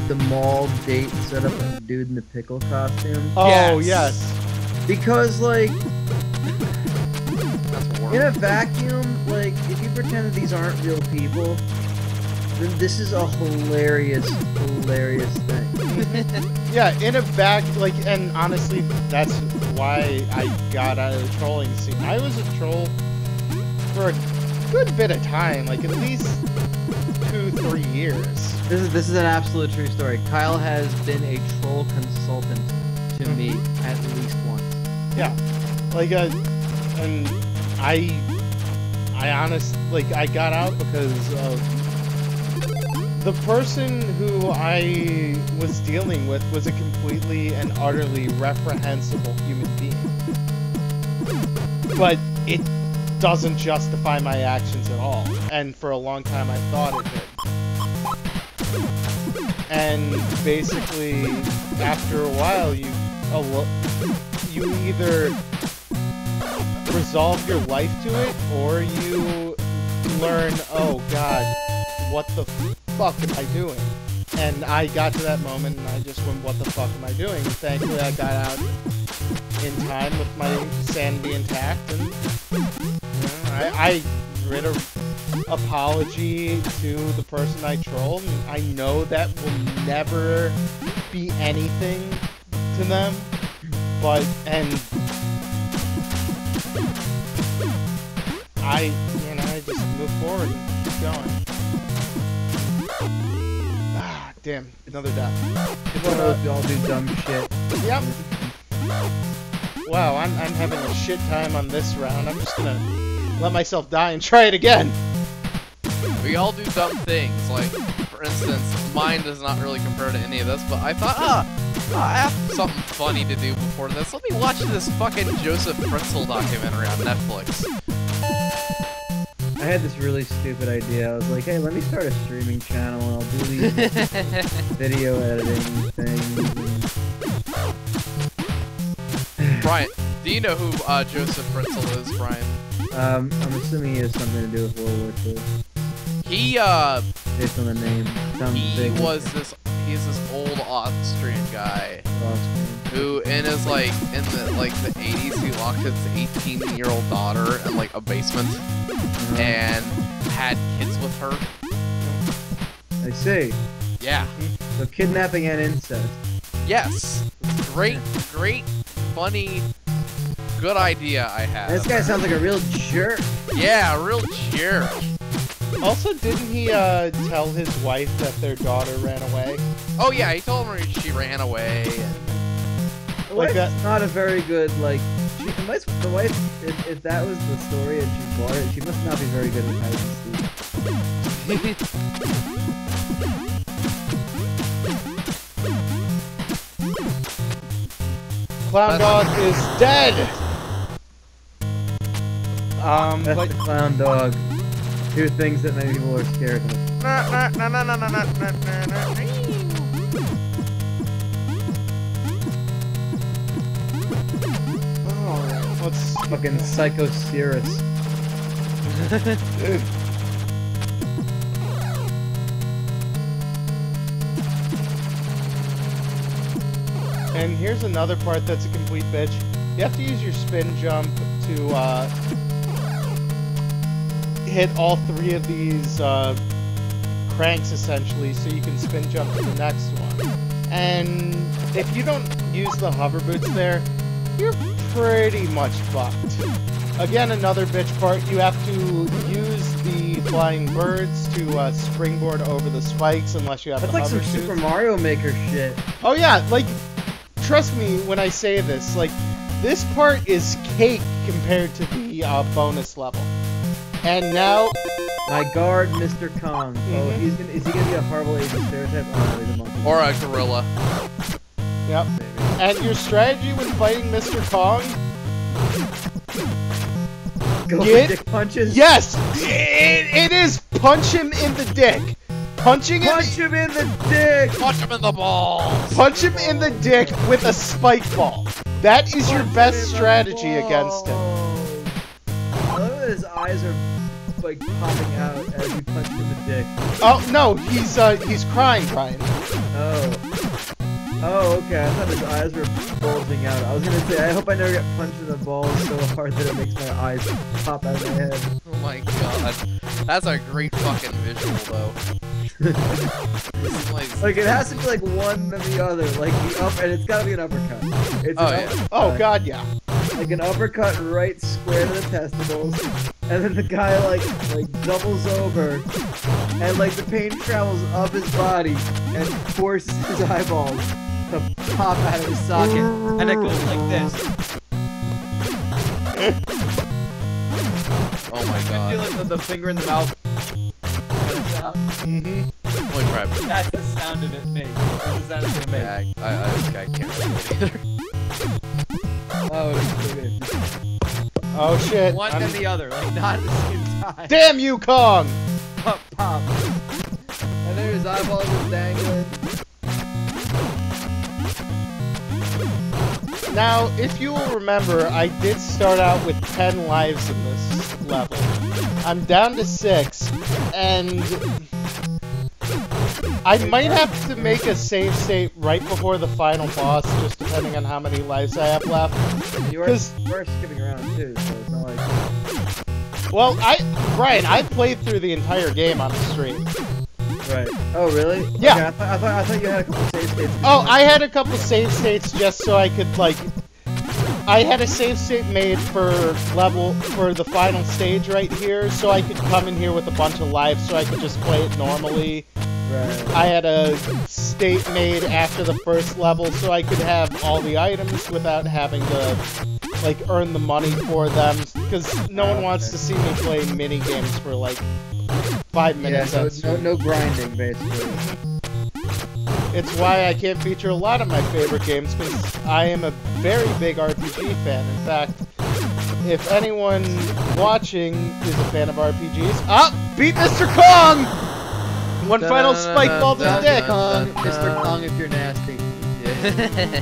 the mall date set up with the dude in the pickle costume. Oh, Yes. yes. Because, like, That's in horrible. a vacuum, like, if you pretend that these aren't real people, then this is a hilarious thing. Yeah, in a back, like, and honestly, that's why I got out of the trolling scene. I was a troll for a good bit of time, like at least 2-3 years. This is an absolute true story. Kyle has been a troll consultant to me at least once. Yeah, like, and I got out because of the person who I was dealing with was a completely and utterly reprehensible human being. But it doesn't justify my actions at all, and for a long time I thought it did. And basically, after a while, you either resolve your life to it, or you learn, oh god, what the fuck am I doing? And I got to that moment and I just went, what the fuck am I doing? Thankfully I got out in time with my sanity intact, and you know, I read a apology to the person I trolled, and I know that will never be anything to them, but, and I just move forward and keep going. Ah, damn, another death. It's one of those we all do dumb shit. Yep. Wow, I'm having a shit time on this round. I'm just gonna let myself die and try it again. We all do dumb things. Like, for instance, mine does not really compare to any of this, but I thought, I have something funny to do before this. Let me watch this fucking Joseph Fritzl documentary on Netflix. I had this really stupid idea. I was like, hey, let me start a streaming channel and I'll do these video editing things. Brian, do you know who Joseph Fritzl is, Brian? I'm assuming he has something to do with World War II. He, Based on the name. Sounds he's big. this old Austrian guy Austrian. who, in the 80s, he locked his 18-year-old daughter in, like, a basement and had kids with her. I see. Yeah. So kidnapping and incest. Yes. Great, funny, good idea I had. This guy sounds like a real jerk. Yeah, a real jerk. Also, didn't he tell his wife that their daughter ran away? Oh yeah, he told her she ran away. The Like wife's that- not a very good, like... the wife, if that was the story and she bought it, she must not be very good with hide and seek. Clown Dog is dead! That's but the clown dog. Two things that many people are scared of. oh, let's Fucking Psycho Cirrus. And here's another part that's a complete bitch. You have to use your spin jump to hit all three of these cranks essentially, so you can spin jump to the next one. And if you don't use the hover boots there, you're pretty much fucked. Again, another bitch part, you have to use the flying birds to springboard over the spikes unless you have That's the like hover some suits. Super Mario Maker shit. Oh yeah, like, trust me when I say this, like, this part is cake compared to the bonus level. And now... My guard, Mr. Kong. Oh, Mhm. is he gonna be a horrible Asian stereotype? Oh, he's a monkey. Or a gorilla. Yep. Maybe. And your strategy when fighting Mr. Kong? Go Get- for dick punches? Yes! It is punch him in the dick! Punching him... Punch him in the dick! Punch him in the balls! Punch him in the dick with a spike ball. That is your Punch him best in the strategy against him. balls. I love that his eyes are like popping out as you punch him in the dick. Oh no, he's crying. Oh, okay. I thought his eyes were bulging out. I was gonna say, I hope I never get punched in the balls so hard that it makes my eyes pop out of my head. Oh my god. That's a great fucking visual, though. Like, it has to be like one or the other. Like, the up, and it's gotta be an uppercut. It's Oh, an yeah. uppercut, Oh god, yeah. like an uppercut right square to the testicles, and then the guy like doubles over, and like the pain travels up his body and forces his eyeballs to pop out of his socket, and it goes like this. Oh my I feel god. like the finger in the mouth. Mm-hmm. Holy crap. That's the sound of it makes. That's the sound of it Yeah, makes. I can't really do it either. Oh, it's so good. Oh shit. One I'm- and the other, like not at the same time. Damn you, Kong! Pop, pop. And then his eyeballs are dangling. Now, if you will remember, I did start out with 10 lives in this level. I'm down to 6, and I might have to make a save state right before the final boss, just depending on how many lives I have left. You are skipping around too, so it's not like... Well, Brian, I played through the entire game on the stream. Right. Oh, really? Yeah. Okay, I thought you had a couple save states. Oh, I had a couple save states just so I could, like... I had a save state made for the final stage right here, so I could come in here with a bunch of lives so I could just play it normally. Right. I had a state made after the first level so I could have all the items without having to, like, earn the money for them, because no one wants to see me play mini games for, like, 5 Yeah, minutes. so on it's no stream. grinding, basically. It's why I can't feature a lot of my favorite games, because I am a very big RPG fan. In fact, if anyone watching is a fan of RPGs... Ah! Beat Mr. Kong! One final spike ball to the dick! Kong, Mr. Kong if you're nasty. Yeah.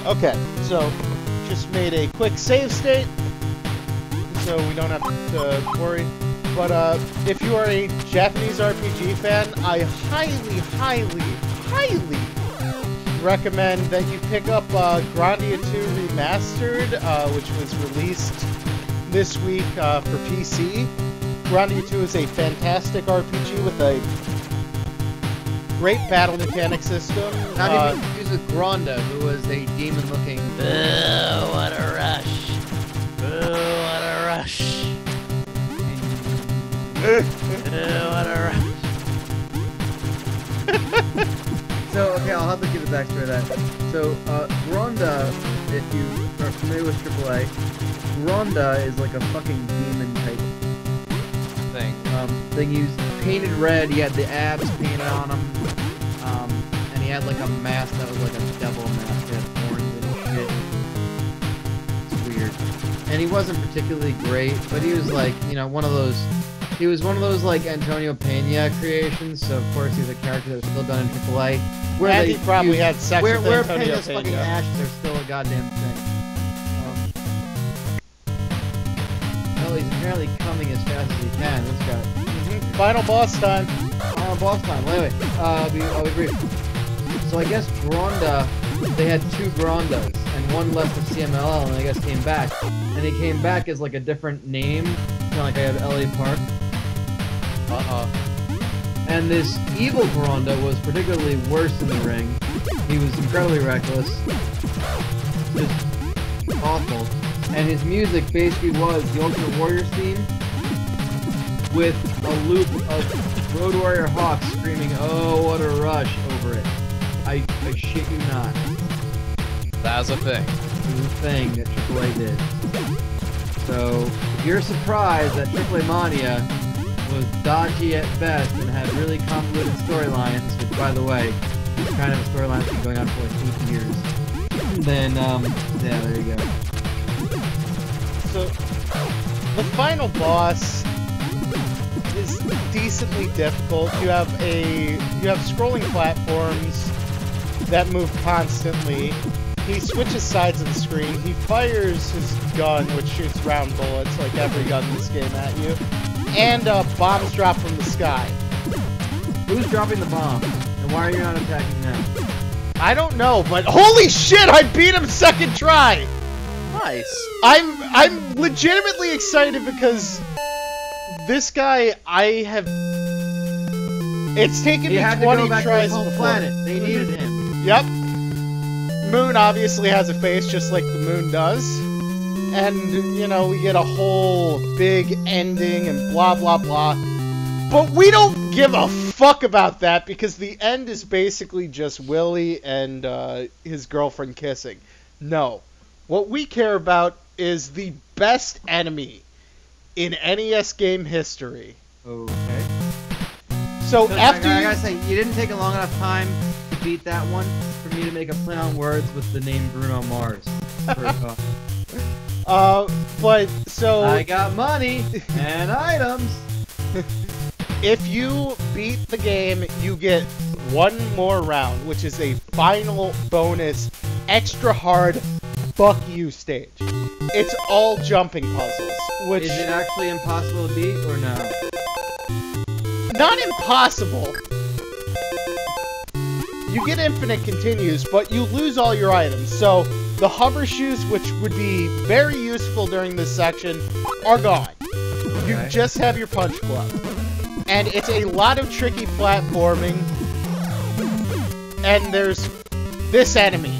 Okay, so just made a quick save state, so we don't have to worry. But if you are a Japanese RPG fan, I highly recommend that you pick up Grandia 2 Remastered, which was released this week for PC. Grandia 2 is a fantastic RPG with a great battle mechanic system. Not even use with Gronda, who was a demon-looking... What a rush. What a rush. What a rush. So, okay, I'll have to give the backstory of that. So, Gronda, if you are familiar with AAA, Gronda is like a fucking demon-type Thing. thing. He was painted red, he had the abs painted on him, and he had like a mask that was like a devil mask, he had horns and shit. It's weird. And he wasn't particularly great, but he was like, you know, he was one of those like Antonio Pena creations, so of course he was a character that was still done in AAA. Where And they he probably had sex where with Antonio Pena's fucking Pena. ashes are still a goddamn thing. Well, he's apparently coming as fast as he can, this guy. Final boss time. Boss time. Wait. I'll be brief. So I guess Gronda, they had 2 Grondas, and one left of CMLL, and I guess came back. And he came back as like a different name, kind of like I have LA Park. And this evil Gronda was particularly worse in the ring. He was incredibly reckless. Just awful. And his music basically was the Ultimate Warriors theme with a loop of Road Warrior Hawk screaming, "Oh, what a rush," over it. I shit you not. That's a thing. It was a thing that AAA did. So, if you're surprised that AAA Mania was dodgy at best and had really convoluted storylines, which, by the way, is kind of a storyline that's been going on for like 8 years, then, yeah, there you go. So, the final boss is decently difficult. You have scrolling platforms that move constantly. he switches sides of the screen. He fires his gun, which shoots round bullets, like every gun in this game at you. And bombs drop from the sky. Who's dropping the bomb? And why are you not attacking them? I don't know, but holy shit, I beat him second try! Nice. I'm legitimately excited because this guy, it's taken me 20 tries before. Planet. They needed him. Yep. Moon obviously has a face just like the moon does. And, you know, we get a whole big ending and blah blah blah. But we don't give a fuck about that because the end is basically just Willy and his girlfriend kissing. No. What we care about is the best enemy in NES game history. Okay. So after I gotta say, you didn't take a long enough time to beat that one for me to make a play on words with the name Bruno Mars. But so I got money and items. If you beat the game, you get one more round, which is a final bonus, extra hard, fuck you stage. It's all jumping puzzles, which... Is it actually impossible to beat, or no? Not impossible. You get infinite continues, but you lose all your items. So, the hover shoes, which would be very useful during this section, are gone. You just have your punch glove. And it's a lot of tricky platforming. And there's this enemy,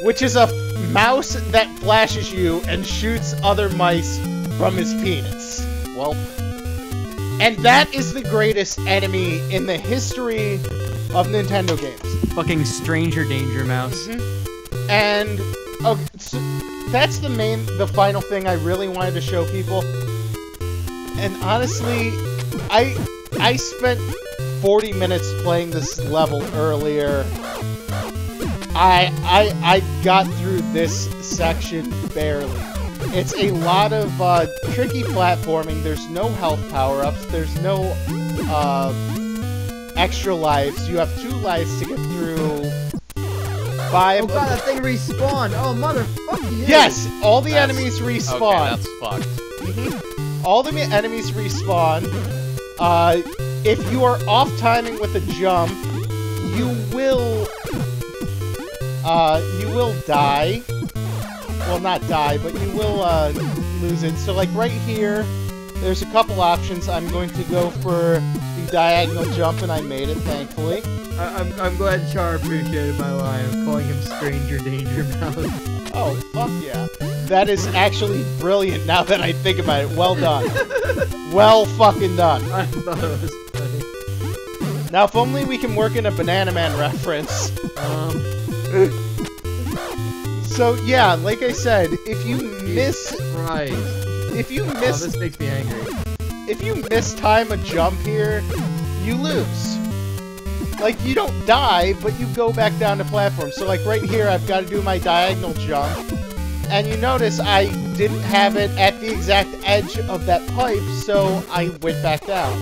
which is a mouse that flashes you and shoots other mice from his penis. Well, and that is the greatest enemy in the history of Nintendo games. Fucking Stranger Danger Mouse. Mm-hmm. And okay, so that's the final thing I really wanted to show people. And honestly, I spent 40 minutes playing this level earlier. I got through this section barely. It's a lot of tricky platforming. There's no health power-ups. There's no extra lives. You have 2 lives to get through 5. Oh god, that thing respawned! Oh motherfucker! Yes, all the enemies respawn. Okay, that's fucked. Mm-hmm. All the enemies respawn. If you are off timing with a jump, you will die. Well, not die, but you will lose it. So, like right here, there's a couple options. I'm going to go for the diagonal jump, and I made it, thankfully. I'm glad Char appreciated my line of calling him Stranger Danger Mouse. Oh, fuck yeah. That is actually brilliant now that I think about it. Well done. Well fucking done. I thought it was funny. Now, if only we can work in a Banana Man reference. So, yeah, like I said, if you miss... Right. If you miss... Oh, this makes me angry. If you mistime a jump here, you lose. Like, you don't die, but you go back down to platform. So, like, right here, I've got to do my diagonal jump. And you notice I didn't have it at the exact edge of that pipe, so I went back down.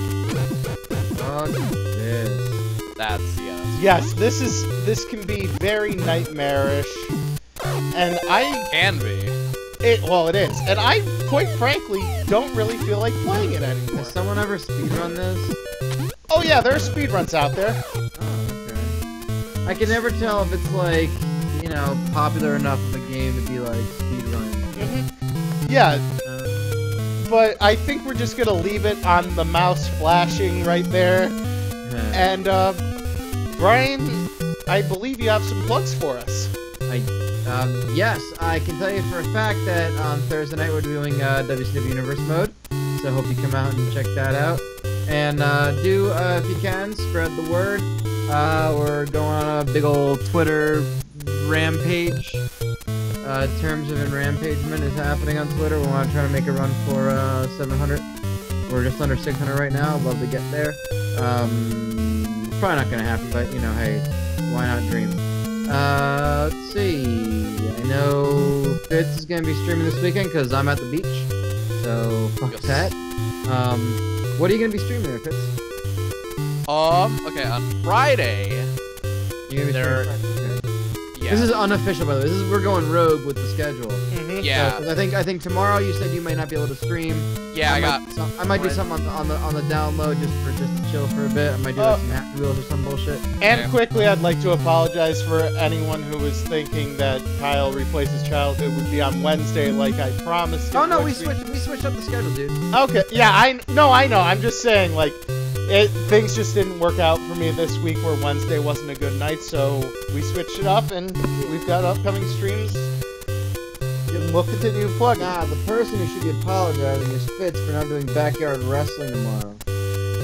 Fuck this. That's, yeah. Yes, this can be very nightmarish. And Can be. Well, it is. And I, quite frankly, don't really feel like playing it anymore. Has someone ever speedrun this? Oh yeah, there are speedruns out there. Oh, okay. I can never tell if it's like, you know, popular enough of a game to be like speedrun. Mm-hmm. Yeah, but I think we're just gonna leave it on the mouse flashing right there. And Brian, I believe you have some plugs for us. Yes, I can tell you for a fact that on Thursday night we're doing WCW Universe mode, so I hope you come out and check that out. And do, if you can, spread the word. We're going on a big old Twitter rampage. Terms of Rampagement is happening on Twitter. We want to try to make a run for 700. We're just under 600 right now. I'd love to get there. Probably not going to happen, but, you know, hey, why not dream? Let's see. I know Fitz is gonna be streaming this weekend because I'm at the beach. So fuck that. What are you gonna be streaming there, Fitz? Okay, on Friday. You gonna be streaming Friday? Okay. Yeah. This is unofficial, by the way. We're going rogue with the schedule. Yeah. 'Cause I think tomorrow you said you may not be able to stream. Yeah, I might do something on the download just to chill for a bit. I might do like some Happy Wheels or some bullshit. And quickly, I'd like to apologize for anyone who was thinking that Kyle Replaces Childhood would be on Wednesday, like I promised. Oh no, we switched up the schedule, dude. Okay, yeah, I know. I'm just saying, like, things just didn't work out for me this week where Wednesday wasn't a good night, so we switched it up, and we've got upcoming streams. And we'll continue plugging. Nah, the person who should be apologizing is Fitz for not doing backyard wrestling tomorrow.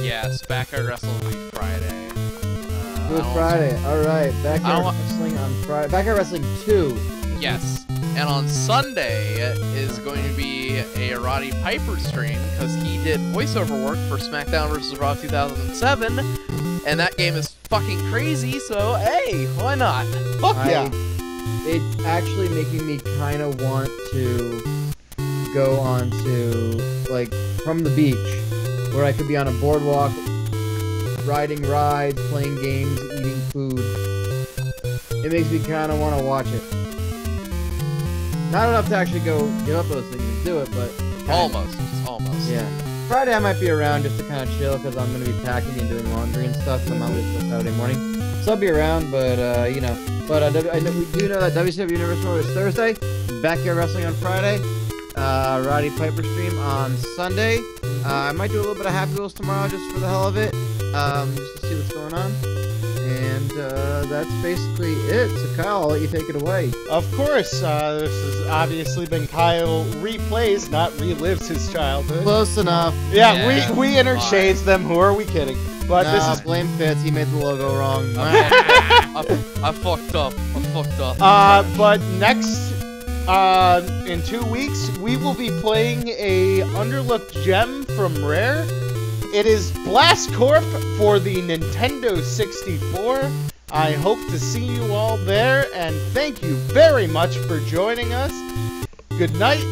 Yes, backyard wrestling will be Friday. Do it Friday. Alright, backyard wrestling on Friday. Backyard wrestling 2. Yes. And on Sunday is going to be a Roddy Piper stream because he did voiceover work for SmackDown vs. Raw 2007, and that game is fucking crazy, so hey, why not? Fuck yeah. It's actually making me kind of want to go on to, like, from the beach, where I could be on a boardwalk, riding rides, playing games, eating food. It makes me kind of want to watch it. Not enough to actually go give up those things and do it, but... Almost. Yeah. Friday I might be around just to kind of chill, because I'm going to be packing and doing laundry and stuff, so I'm not leaving until Saturday morning. So I'll be around, but, you know... But we do know that WCW Universal is Thursday, Backyard Wrestling on Friday, Roddy Piper stream on Sunday. I might do a little bit of Happy Wheels tomorrow just for the hell of it, just to see what's going on. And that's basically it. So Kyle, I'll let you take it away. Of course, this has obviously been Kyle Replays, not relives his childhood. Close enough. Yeah, we interchange them. Who are we kidding? But nah, this is blame Fitz. He made the logo wrong. I fucked up. But next, in 2 weeks, we will be playing a underlooked gem from Rare. It is Blast Corp for the Nintendo 64. I hope to see you all there, and thank you very much for joining us. Good night.